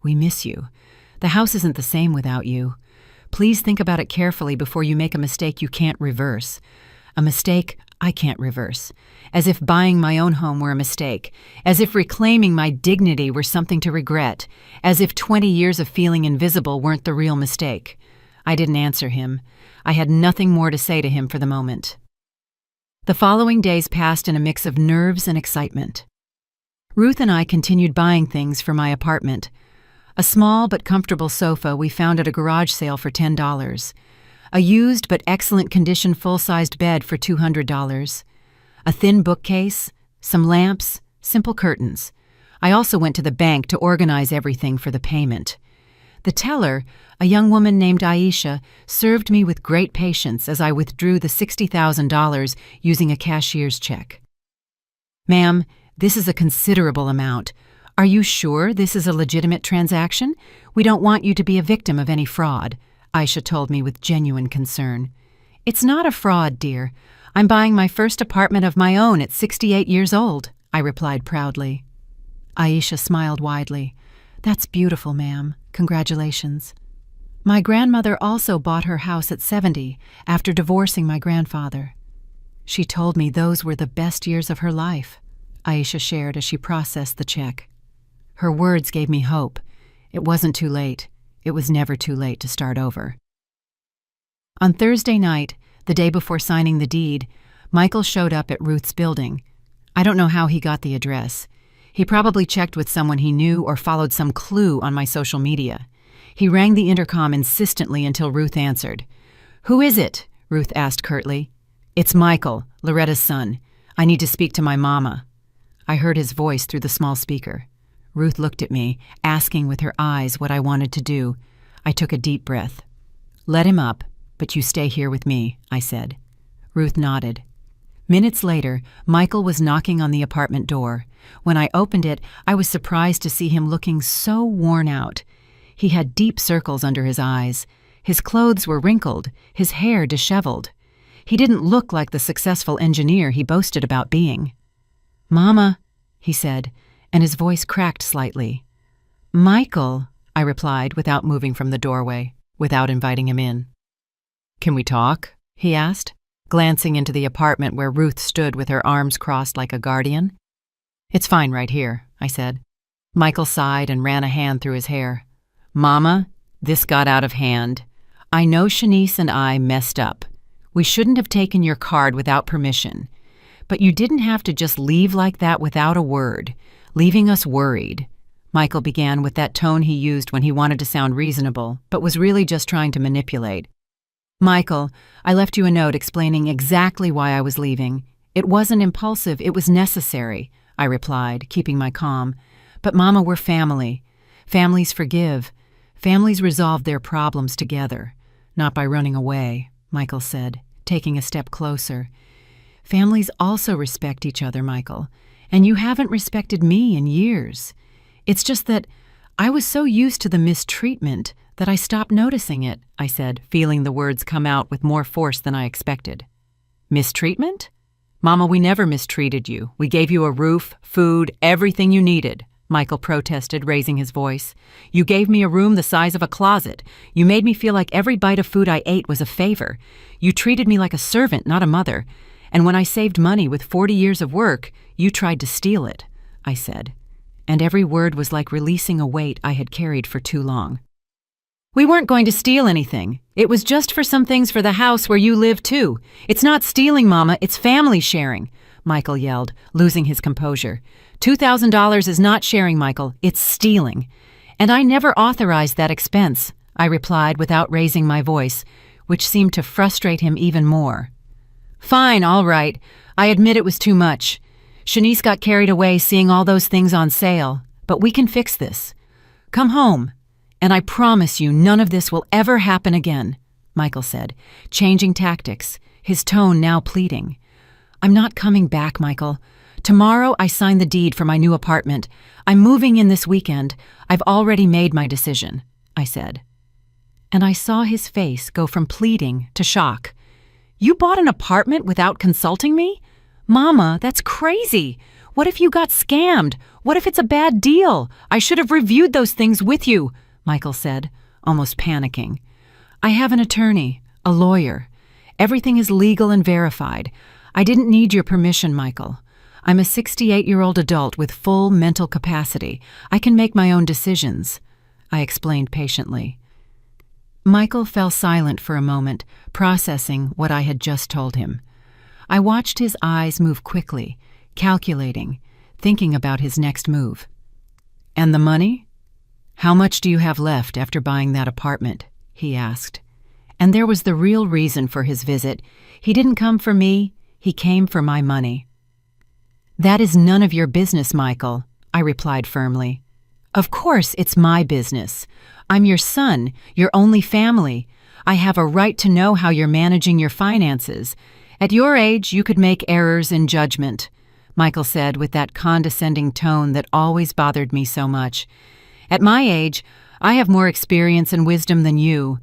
We miss you. The house isn't the same without you. Please think about it carefully before you make a mistake you can't reverse. A mistake I can't reverse. As if buying my own home were a mistake. As if reclaiming my dignity were something to regret. As if 20 years of feeling invisible weren't the real mistake." I didn't answer him. I had nothing more to say to him for the moment. The following days passed in a mix of nerves and excitement. Ruth and I continued buying things for my apartment. A small but comfortable sofa we found at a garage sale for $10. A used but excellent condition full-sized bed for $200. A thin bookcase, some lamps, simple curtains. I also went to the bank to organize everything for the payment. The teller, a young woman named Aisha, served me with great patience as I withdrew the $60,000 using a cashier's check. "Ma'am, this is a considerable amount. Are you sure this is a legitimate transaction? We don't want you to be a victim of any fraud," Aisha told me with genuine concern. "It's not a fraud, dear. I'm buying my first apartment of my own at 68 years old," I replied proudly. Aisha smiled widely. "That's beautiful, ma'am. Congratulations. My grandmother also bought her house at 70 after divorcing my grandfather. She told me those were the best years of her life," Aisha shared as she processed the check. Her words gave me hope. It wasn't too late. It was never too late to start over. On Thursday night, the day before signing the deed, Michael showed up at Ruth's building. I don't know how he got the address. He probably checked with someone he knew or followed some clue on my social media. He rang the intercom insistently until Ruth answered. "Who is it?" Ruth asked curtly. "It's Michael, Loretta's son. I need to speak to my mama." I heard his voice through the small speaker. Ruth looked at me, asking with her eyes what I wanted to do. I took a deep breath. "Let him up, but you stay here with me," I said. Ruth nodded. Minutes later, Michael was knocking on the apartment door. When I opened it, I was surprised to see him looking so worn out. He had deep circles under his eyes. His clothes were wrinkled, his hair disheveled. He didn't look like the successful engineer he boasted about being. "Mama," he said, and his voice cracked slightly. "Michael," I replied without moving from the doorway, without inviting him in. "Can we talk?" he asked. glancing into the apartment where Ruth stood with her arms crossed like a guardian. "It's fine right here," I said. Michael sighed and ran a hand through his hair. "Mama, this got out of hand. I know Shanice and I messed up. We shouldn't have taken your card without permission. But you didn't have to just leave like that without a word, leaving us worried." Michael began with that tone he used when he wanted to sound reasonable, but was really just trying to manipulate. "Michael, I left you a note explaining exactly why I was leaving. It wasn't impulsive, it was necessary," I replied, keeping my calm. "But Mama, we're family. Families forgive. Families resolve their problems together, not by running away," Michael said, taking a step closer. "Families also respect each other, Michael, and you haven't respected me in years. It's just that I was so used to the mistreatment that I stopped noticing it," I said, feeling the words come out with more force than I expected. "Mistreatment? Mama, we never mistreated you. We gave you a roof, food, everything you needed," Michael protested, raising his voice. "You gave me a room the size of a closet. You made me feel like every bite of food I ate was a favor. You treated me like a servant, not a mother. And when I saved money with 40 years of work, you tried to steal it," I said. And every word was like releasing a weight I had carried for too long. "We weren't going to steal anything. It was just for some things for the house where you live too. It's not stealing, Mama, it's family sharing," Michael yelled, losing his composure. $2,000 is not sharing, Michael, it's stealing. "And I never authorized that expense," I replied without raising my voice, which seemed to frustrate him even more. "Fine, all right. I admit it was too much. Shanice got carried away seeing all those things on sale, but we can fix this. Come home, and I promise you none of this will ever happen again," Michael said, changing tactics, his tone now pleading. "I'm not coming back, Michael. Tomorrow I sign the deed for my new apartment. I'm moving in this weekend. I've already made my decision," I said. And I saw his face go from pleading to shock. "You bought an apartment without consulting me? Mama, that's crazy. What if you got scammed? What if it's a bad deal? I should have reviewed those things with you," Michael said, almost panicking. "I have an attorney, a lawyer. Everything is legal and verified. I didn't need your permission, Michael. I'm a 68-year-old adult with full mental capacity. I can make my own decisions," I explained patiently. Michael fell silent for a moment, processing what I had just told him. I watched his eyes move quickly, calculating, thinking about his next move. "And the money? How much do you have left after buying that apartment?" he asked. And there was the real reason for his visit. He didn't come for me, he came for my money. "That is none of your business, Michael," I replied firmly. "Of course it's my business. I'm your son, your only family. I have a right to know how you're managing your finances. At your age, you could make errors in judgment," Michael said with that condescending tone that always bothered me so much. "At my age, I have more experience and wisdom than you.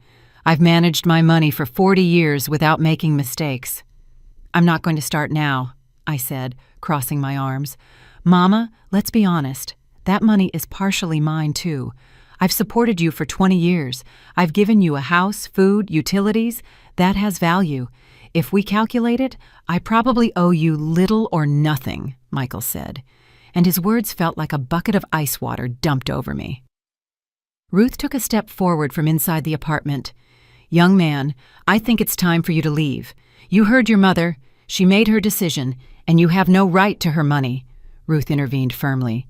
I've managed my money for 40 years without making mistakes." "I'm not going to start now," I said, crossing my arms. "Mama, let's be honest. That money is partially mine, too. I've supported you for 20 years. I've given you a house, food, utilities. That has value. If we calculate it, I probably owe you little or nothing," Michael said, and his words felt like a bucket of ice water dumped over me. Ruth took a step forward from inside the apartment. "Young man, I think it's time for you to leave. You heard your mother. She made her decision, and you have no right to her money," Ruth intervened firmly.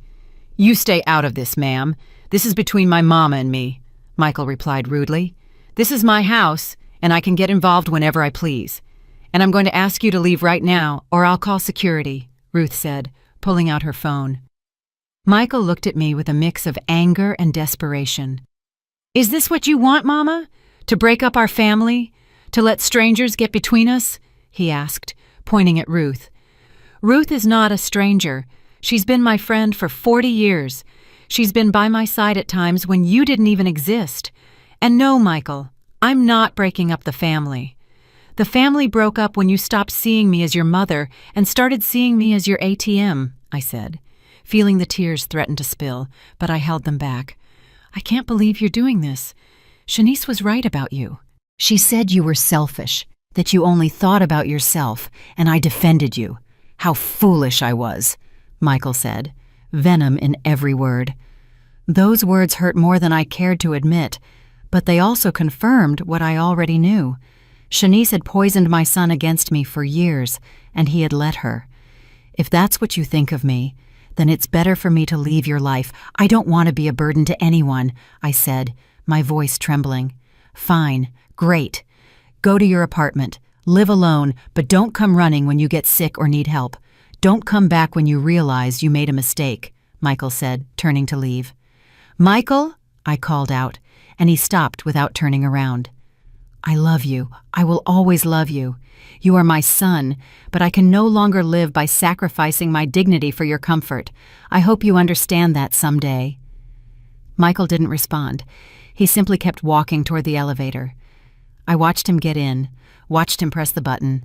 "You stay out of this, ma'am. This is between my mama and me," Michael replied rudely. "This is my house, and I can get involved whenever I please. And I'm going to ask you to leave right now, or I'll call security," Ruth said, pulling out her phone. Michael looked at me with a mix of anger and desperation. "Is this what you want, Mama? To break up our family? To let strangers get between us?" he asked, pointing at Ruth. "Ruth is not a stranger. She's been my friend for 40 years. She's been by my side at times when you didn't even exist. And no, Michael, I'm not breaking up the family. The family broke up when you stopped seeing me as your mother and started seeing me as your ATM," I said, feeling the tears threaten to spill, but I held them back. "I can't believe you're doing this. Shanice was right about you. She said you were selfish. that you only thought about yourself, and I defended you. How foolish I was," Michael said, venom in every word. Those words hurt more than I cared to admit, but they also confirmed what I already knew. Shanice had poisoned my son against me for years, and he had let her. "If that's what you think of me, then it's better for me to leave your life. I don't want to be a burden to anyone," I said, my voice trembling. "Fine, great. Go to your apartment. Live alone, but don't come running when you get sick or need help. Don't come back when you realize you made a mistake," Michael said, turning to leave. "Michael," I called out, and he stopped without turning around. "I love you. I will always love you. You are my son, but I can no longer live by sacrificing my dignity for your comfort. I hope you understand that someday." Michael didn't respond. He simply kept walking toward the elevator. I watched him get in, watched him press the button,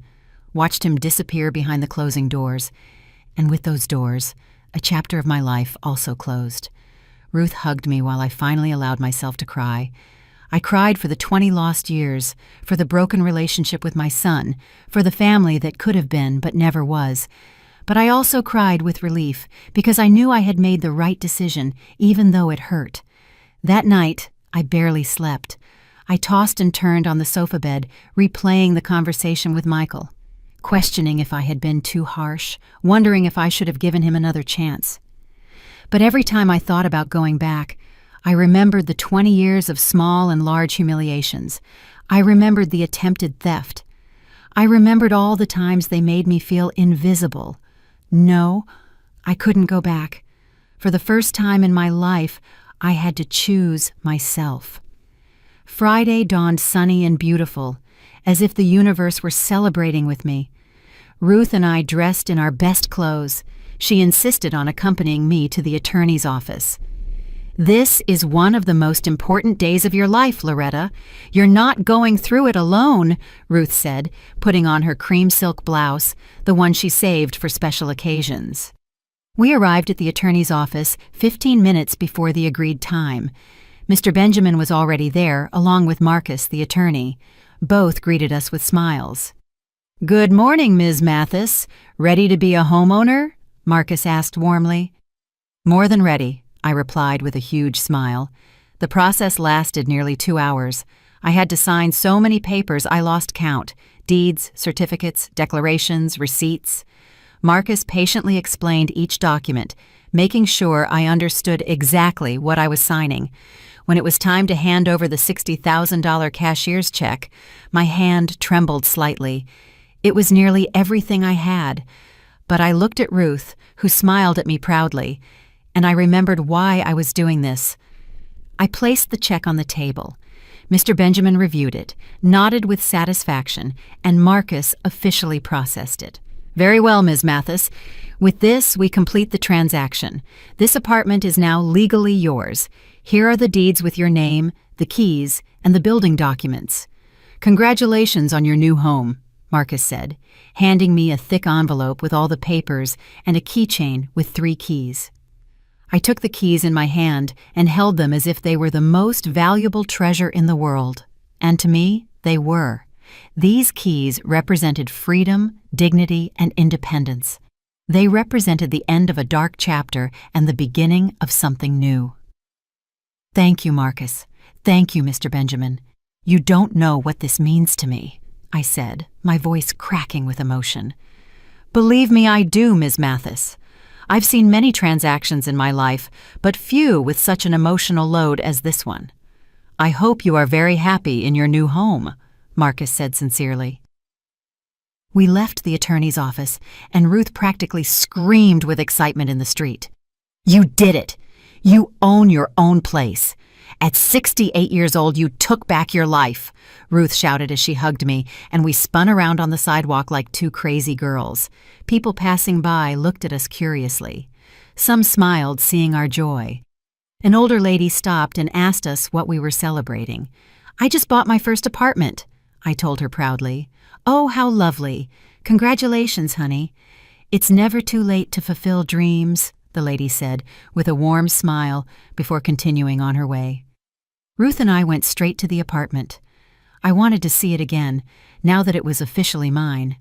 watched him disappear behind the closing doors. And with those doors, a chapter of my life also closed. Ruth hugged me while I finally allowed myself to cry. I cried for the 20 lost years, for the broken relationship with my son, for the family that could have been but never was. But I also cried with relief because I knew I had made the right decision, even though it hurt. That night, I barely slept. I tossed and turned on the sofa bed, replaying the conversation with Michael, questioning if I had been too harsh, wondering if I should have given him another chance. But every time I thought about going back, I remembered the 20 years of small and large humiliations. I remembered the attempted theft. I remembered all the times they made me feel invisible. No, I couldn't go back. For the first time in my life, I had to choose myself. Friday dawned sunny and beautiful, as if the universe were celebrating with me. Ruth and I dressed in our best clothes. She insisted on accompanying me to the attorney's office. "This is one of the most important days of your life, Loretta. You're not going through it alone," Ruth said, putting on her cream silk blouse, the one she saved for special occasions. We arrived at the attorney's office 15 minutes before the agreed time. Mr. Benjamin was already there, along with Marcus, the attorney. Both greeted us with smiles. "Good morning, Ms. Mathis. Ready to be a homeowner?" Marcus asked warmly. "More than ready," I replied with a huge smile. The process lasted nearly 2 hours. I had to sign so many papers I lost count: deeds, certificates, declarations, receipts. Marcus patiently explained each document, making sure I understood exactly what I was signing. When it was time to hand over the $60,000 cashier's check, my hand trembled slightly. It was nearly everything I had. But I looked at Ruth, who smiled at me proudly, and I remembered why I was doing this. I placed the check on the table. Mr. Benjamin reviewed it, nodded with satisfaction, and Marcus officially processed it. "Very well, Ms. Mathis. With this, we complete the transaction. This apartment is now legally yours. Here are the deeds with your name, the keys, and the building documents. Congratulations on your new home," Marcus said, handing me a thick envelope with all the papers and a keychain with 3 keys. I took the keys in my hand and held them as if they were the most valuable treasure in the world. And to me, they were. These keys represented freedom, dignity, and independence. They represented the end of a dark chapter and the beginning of something new. "Thank you, Marcus. Thank you, Mr. Benjamin. You don't know what this means to me," I said, my voice cracking with emotion. "Believe me, I do, Ms. Mathis. I've seen many transactions in my life, but few with such an emotional load as this one. I hope you are very happy in your new home," Marcus said sincerely. We left the attorney's office, and Ruth practically screamed with excitement in the street. "You did it! You own your own place. At 68 years old, you took back your life," Ruth shouted as she hugged me, and we spun around on the sidewalk like 2 crazy girls. People passing by looked at us curiously. Some smiled, seeing our joy. An older lady stopped and asked us what we were celebrating. "I just bought my first apartment," I told her proudly. "Oh, how lovely. Congratulations, honey. It's never too late to fulfill dreams," the lady said, with a warm smile before continuing on her way. Ruth and I went straight to the apartment. I wanted to see it again, now that it was officially mine.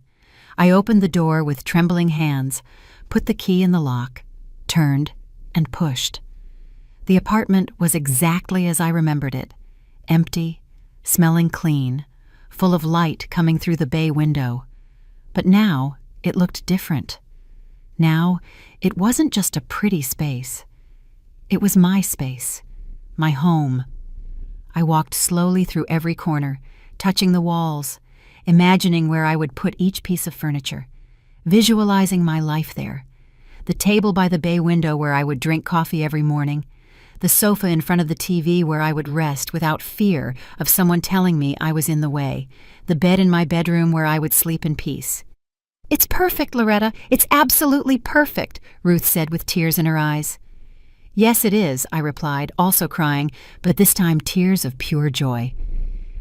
I opened the door with trembling hands, put the key in the lock, turned, and pushed. The apartment was exactly as I remembered it, empty, smelling clean, full of light coming through the bay window. But now it looked different. Now it wasn't just a pretty space. It was my space, my home. I walked slowly through every corner, touching the walls, imagining where I would put each piece of furniture, visualizing my life there. The table by the bay window where I would drink coffee every morning, the sofa in front of the TV where I would rest without fear of someone telling me I was in the way, the bed in my bedroom where I would sleep in peace. "It's perfect, Loretta. It's absolutely perfect," Ruth said with tears in her eyes. "Yes, it is," I replied, also crying, but this time tears of pure joy.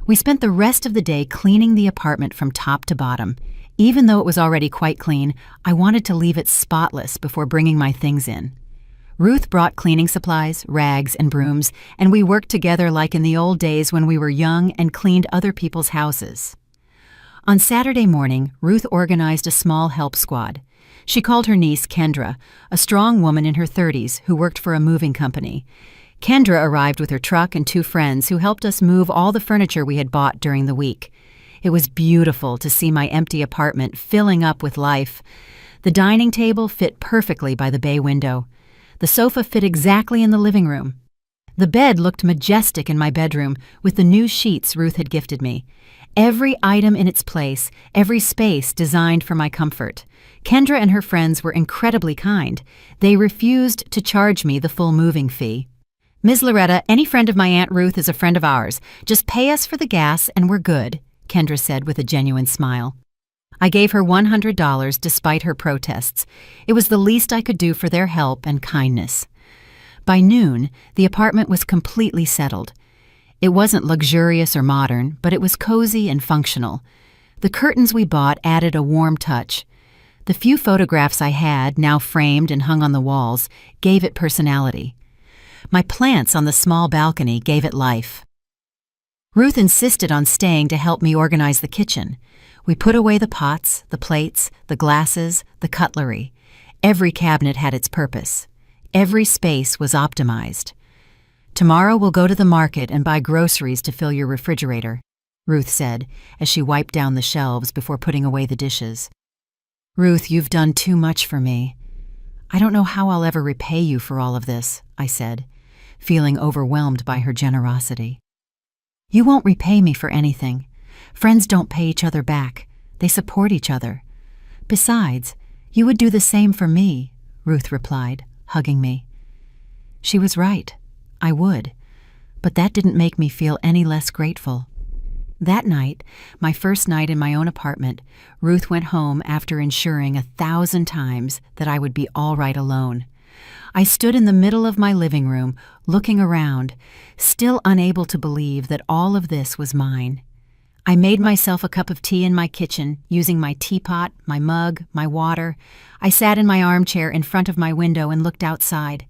We spent the rest of the day cleaning the apartment from top to bottom. Even though it was already quite clean, I wanted to leave it spotless before bringing my things in. Ruth brought cleaning supplies, rags, and brooms, and we worked together like in the old days when we were young and cleaned other people's houses. On Saturday morning, Ruth organized a small help squad. She called her niece Kendra, a strong woman in her 30s who worked for a moving company. Kendra arrived with her truck and 2 friends who helped us move all the furniture we had bought during the week. It was beautiful to see my empty apartment filling up with life. The dining table fit perfectly by the bay window. The sofa fit exactly in the living room. The bed looked majestic in my bedroom with the new sheets Ruth had gifted me. Every item in its place, every space designed for my comfort. Kendra and her friends were incredibly kind. They refused to charge me the full moving fee. "Ms. Loretta, any friend of my Aunt Ruth is a friend of ours. Just pay us for the gas and we're good," Kendra said with a genuine smile. I gave her $100 despite her protests. It was the least I could do for their help and kindness. By noon, the apartment was completely settled. It wasn't luxurious or modern, but it was cozy and functional. The curtains we bought added a warm touch. The few photographs I had, now framed and hung on the walls, gave it personality. My plants on the small balcony gave it life. Ruth insisted on staying to help me organize the kitchen. We put away the pots, the plates, the glasses, the cutlery. Every cabinet had its purpose. Every space was optimized. "Tomorrow we'll go to the market and buy groceries to fill your refrigerator," Ruth said as she wiped down the shelves before putting away the dishes. "Ruth, you've done too much for me. I don't know how I'll ever repay you for all of this," I said, feeling overwhelmed by her generosity. "You won't repay me for anything. Friends don't pay each other back. They support each other. Besides, you would do the same for me," Ruth replied, hugging me. She was right. I would. But that didn't make me feel any less grateful. That night, my first night in my own apartment, Ruth went home after ensuring 1,000 times that I would be all right alone. I stood in the middle of my living room, looking around, still unable to believe that all of this was mine. I made myself a cup of tea in my kitchen, using my teapot, my mug, my water. I sat in my armchair in front of my window and looked outside.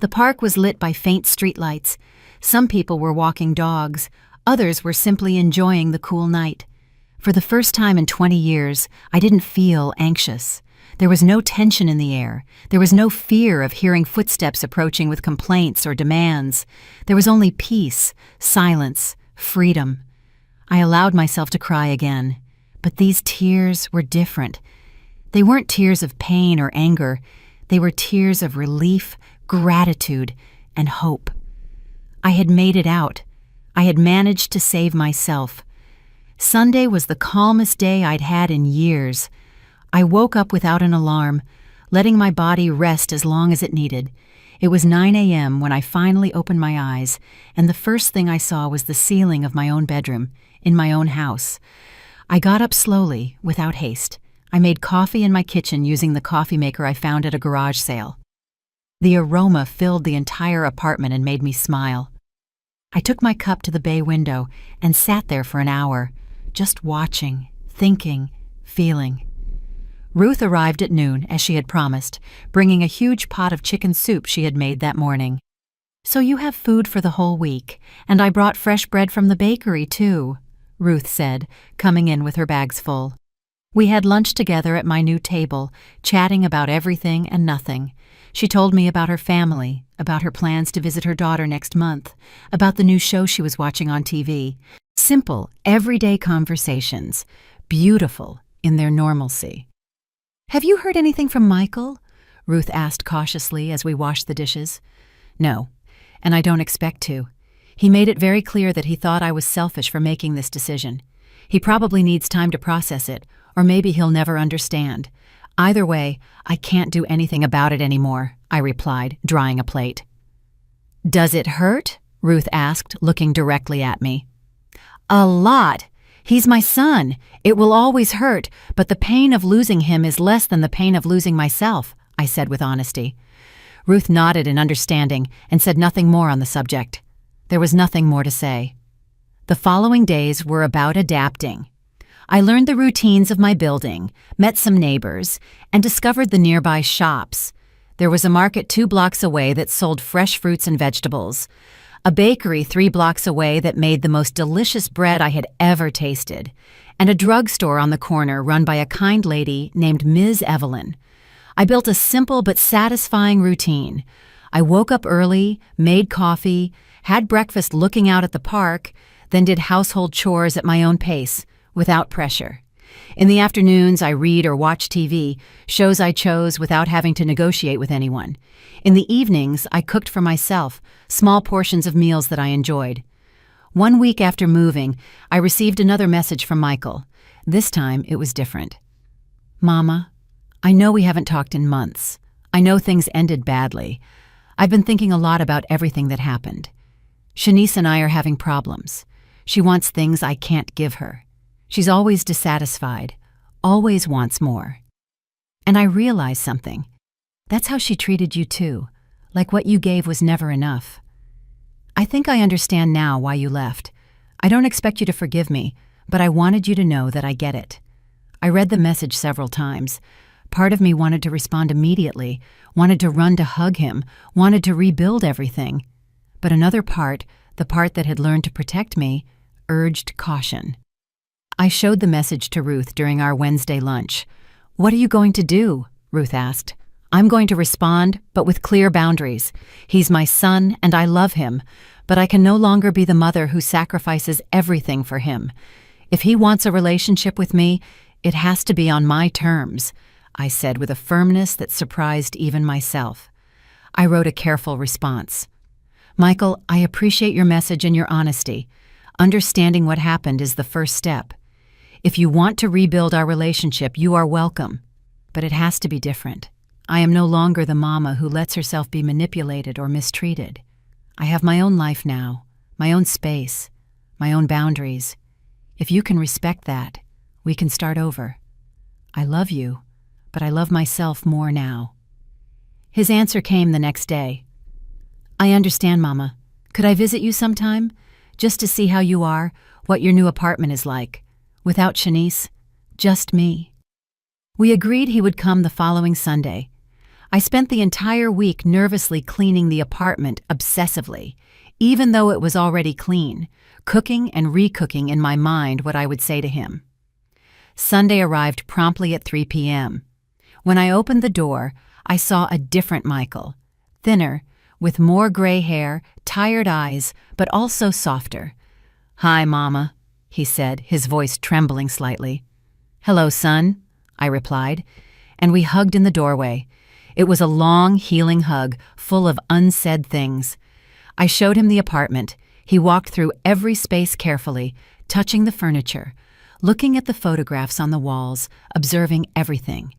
The park was lit by faint streetlights. Some people were walking dogs. Others were simply enjoying the cool night. For the first time in 20 years, I didn't feel anxious. There was no tension in the air. There was no fear of hearing footsteps approaching with complaints or demands. There was only peace, silence, freedom. I allowed myself to cry again. But these tears were different. They weren't tears of pain or anger. They were tears of relief, gratitude, and hope. I had made it out. I had managed to save myself. Sunday was the calmest day I'd had in years. I woke up without an alarm, letting my body rest as long as it needed. It was 9 a.m. when I finally opened my eyes, and the first thing I saw was the ceiling of my own bedroom, in my own house. I got up slowly, without haste. I made coffee in my kitchen using the coffee maker I found at a garage sale. The aroma filled the entire apartment and made me smile. I took my cup to the bay window and sat there for an hour, just watching, thinking, feeling. Ruth arrived at noon, as she had promised, bringing a huge pot of chicken soup she had made that morning. "So you have food for the whole week, and I brought fresh bread from the bakery, too," Ruth said, coming in with her bags full. We had lunch together at my new table, chatting about everything and nothing. She told me about her family, about her plans to visit her daughter next month, about the new show she was watching on TV. Simple, everyday conversations, beautiful in their normalcy. "Have you heard anything from Michael?" Ruth asked cautiously as we washed the dishes. "No, and I don't expect to. He made it very clear that he thought I was selfish for making this decision. He probably needs time to process it, or maybe he'll never understand. Either way, I can't do anything about it anymore," I replied, drying a plate. "Does it hurt?" Ruth asked, looking directly at me. "A lot. He's my son. It will always hurt, but the pain of losing him is less than the pain of losing myself," I said with honesty. Ruth nodded in understanding and said nothing more on the subject. There was nothing more to say. The following days were about adapting. I learned the routines of my building, met some neighbors, and discovered the nearby shops. There was a market 2 blocks away that sold fresh fruits and vegetables, a bakery 3 blocks away that made the most delicious bread I had ever tasted, and a drugstore on the corner run by a kind lady named Ms. Evelyn. I built a simple but satisfying routine. I woke up early, made coffee, had breakfast looking out at the park, then did household chores at my own pace, without pressure. In the afternoons, I read or watch TV, shows I chose without having to negotiate with anyone. In the evenings, I cooked for myself, small portions of meals that I enjoyed. 1 week after moving, I received another message from Michael. This time, it was different. "Mama, I know we haven't talked in months. I know things ended badly. I've been thinking a lot about everything that happened. Shanice and I are having problems. She wants things I can't give her. She's always dissatisfied, always wants more. And I realized something. That's how she treated you too, like what you gave was never enough. I think I understand now why you left. I don't expect you to forgive me, but I wanted you to know that I get it." I read the message several times. Part of me wanted to respond immediately, wanted to run to hug him, wanted to rebuild everything. But another part, the part that had learned to protect me, urged caution. I showed the message to Ruth during our Wednesday lunch. "What are you going to do?" Ruth asked. "I'm going to respond, but with clear boundaries. He's my son, and I love him, but I can no longer be the mother who sacrifices everything for him. If he wants a relationship with me, it has to be on my terms," I said with a firmness that surprised even myself. I wrote a careful response. "Michael, I appreciate your message and your honesty. Understanding what happened is the first step. If you want to rebuild our relationship, you are welcome. But it has to be different. I am no longer the mama who lets herself be manipulated or mistreated. I have my own life now, my own space, my own boundaries. If you can respect that, we can start over. I love you, but I love myself more now." His answer came the next day. "I understand, Mama. Could I visit you sometime? Just to see how you are, what your new apartment is like. Without Shanice, just me." We agreed he would come the following Sunday. I spent the entire week nervously cleaning the apartment obsessively, even though it was already clean, cooking and recooking in my mind what I would say to him. Sunday arrived promptly at 3 p.m. When I opened the door, I saw a different Michael, thinner, with more gray hair, tired eyes, but also softer. "Hi, Mama," he said, his voice trembling slightly. "Hello, son," I replied, and we hugged in the doorway. It was a long, healing hug, full of unsaid things. I showed him the apartment. He walked through every space carefully, touching the furniture, looking at the photographs on the walls, observing everything.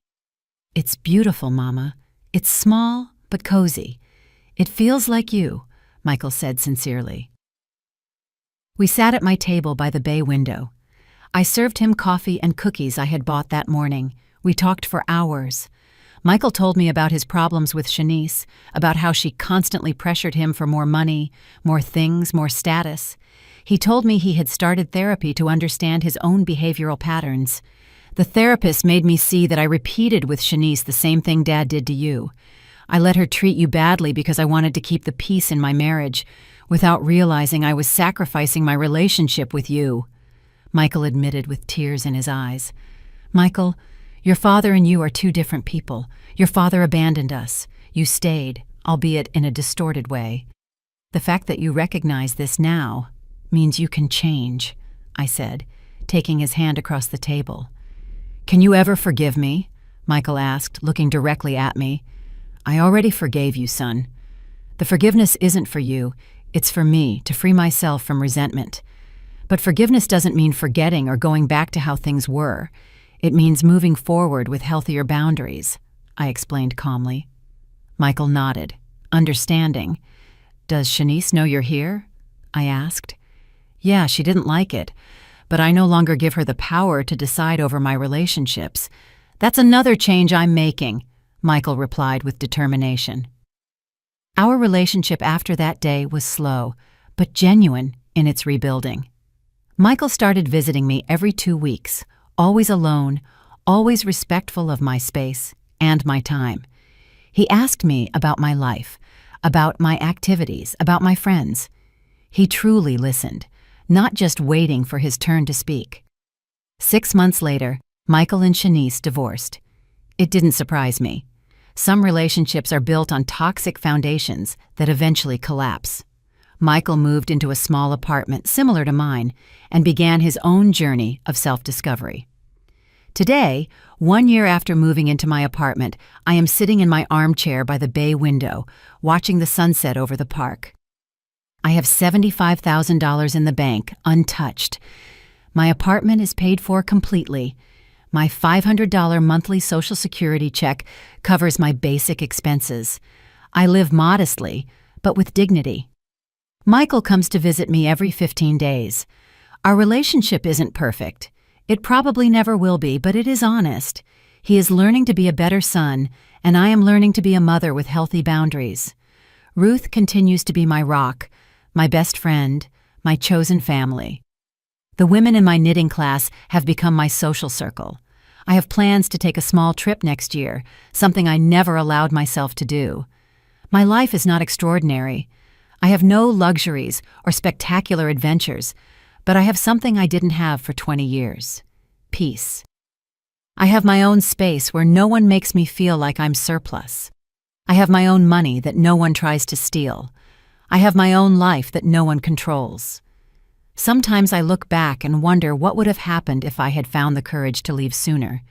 "It's beautiful, Mama. It's small, but cozy. It feels like you," Michael said sincerely. We sat at my table by the bay window. I served him coffee and cookies I had bought that morning. We talked for hours. Michael told me about his problems with Shanice, about how she constantly pressured him for more money, more things, more status. He told me he had started therapy to understand his own behavioral patterns. The therapist made me see that I repeated with Shanice the same thing Dad did to you. I let her treat you badly because I wanted to keep the peace in my marriage, without realizing I was sacrificing my relationship with you. Michael admitted with tears in his eyes. "Michael, your father and you are two different people. Your father abandoned us. You stayed, albeit in a distorted way. The fact that you recognize this now means you can change," I said, taking his hand across the table. "Can you ever forgive me?" Michael asked, looking directly at me. "I already forgave you, son. The forgiveness isn't for you, it's for me, to free myself from resentment. But forgiveness doesn't mean forgetting or going back to how things were. It means moving forward with healthier boundaries," I explained calmly. Michael nodded, understanding. "Does Shanice know you're here?" I asked. "Yeah, she didn't like it, but I no longer give her the power to decide over my relationships. That's another change I'm making," Michael replied with determination. Our relationship after that day was slow, but genuine in its rebuilding. Michael started visiting me every 2 weeks, always alone, always respectful of my space and my time. He asked me about my life, about my activities, about my friends. He truly listened, not just waiting for his turn to speak. 6 months later, Michael and Shanice divorced. It didn't surprise me. Some relationships are built on toxic foundations that eventually collapse. Michael moved into a small apartment similar to mine and began his own journey of self-discovery. Today, 1 year after moving into my apartment, I am sitting in my armchair by the bay window, watching the sunset over the park. I have $75,000 in the bank, untouched. My apartment is paid for completely. My $500 monthly Social Security check covers my basic expenses. I live modestly, but with dignity. Michael comes to visit me every 15 days. Our relationship isn't perfect. It probably never will be, but it is honest. He is learning to be a better son, and I am learning to be a mother with healthy boundaries. Ruth continues to be my rock, my best friend, my chosen family. The women in my knitting class have become my social circle. I have plans to take a small trip next year, something I never allowed myself to do. My life is not extraordinary. I have no luxuries or spectacular adventures, but I have something I didn't have for 20 years. Peace. I have my own space where no one makes me feel like I'm surplus. I have my own money that no one tries to steal. I have my own life that no one controls. Sometimes I look back and wonder what would have happened if I had found the courage to leave sooner.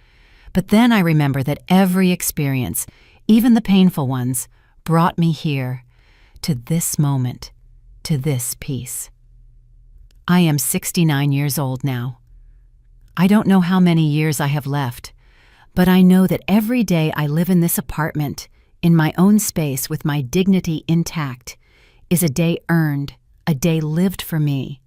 But then I remember that every experience, even the painful ones, brought me here, to this moment, to this peace. I am 69 years old now. I don't know how many years I have left, but I know that every day I live in this apartment, in my own space with my dignity intact, is a day earned, a day lived for me.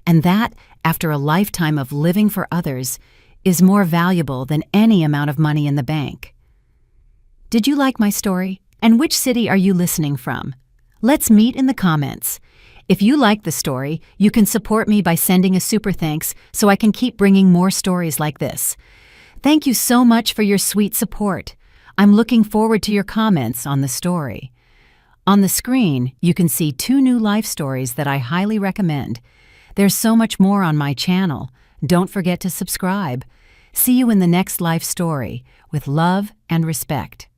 And that, after a lifetime of living for others, is more valuable than any amount of money in the bank. Did you like my story? And which city are you listening from? Let's meet in the comments. If you like the story, you can support me by sending a super thanks so I can keep bringing more stories like this. Thank you so much for your sweet support. I'm looking forward to your comments on the story. On the screen, you can see 2 new life stories that I highly recommend. There's so much more on my channel. Don't forget to subscribe. See you in the next life story, with love and respect.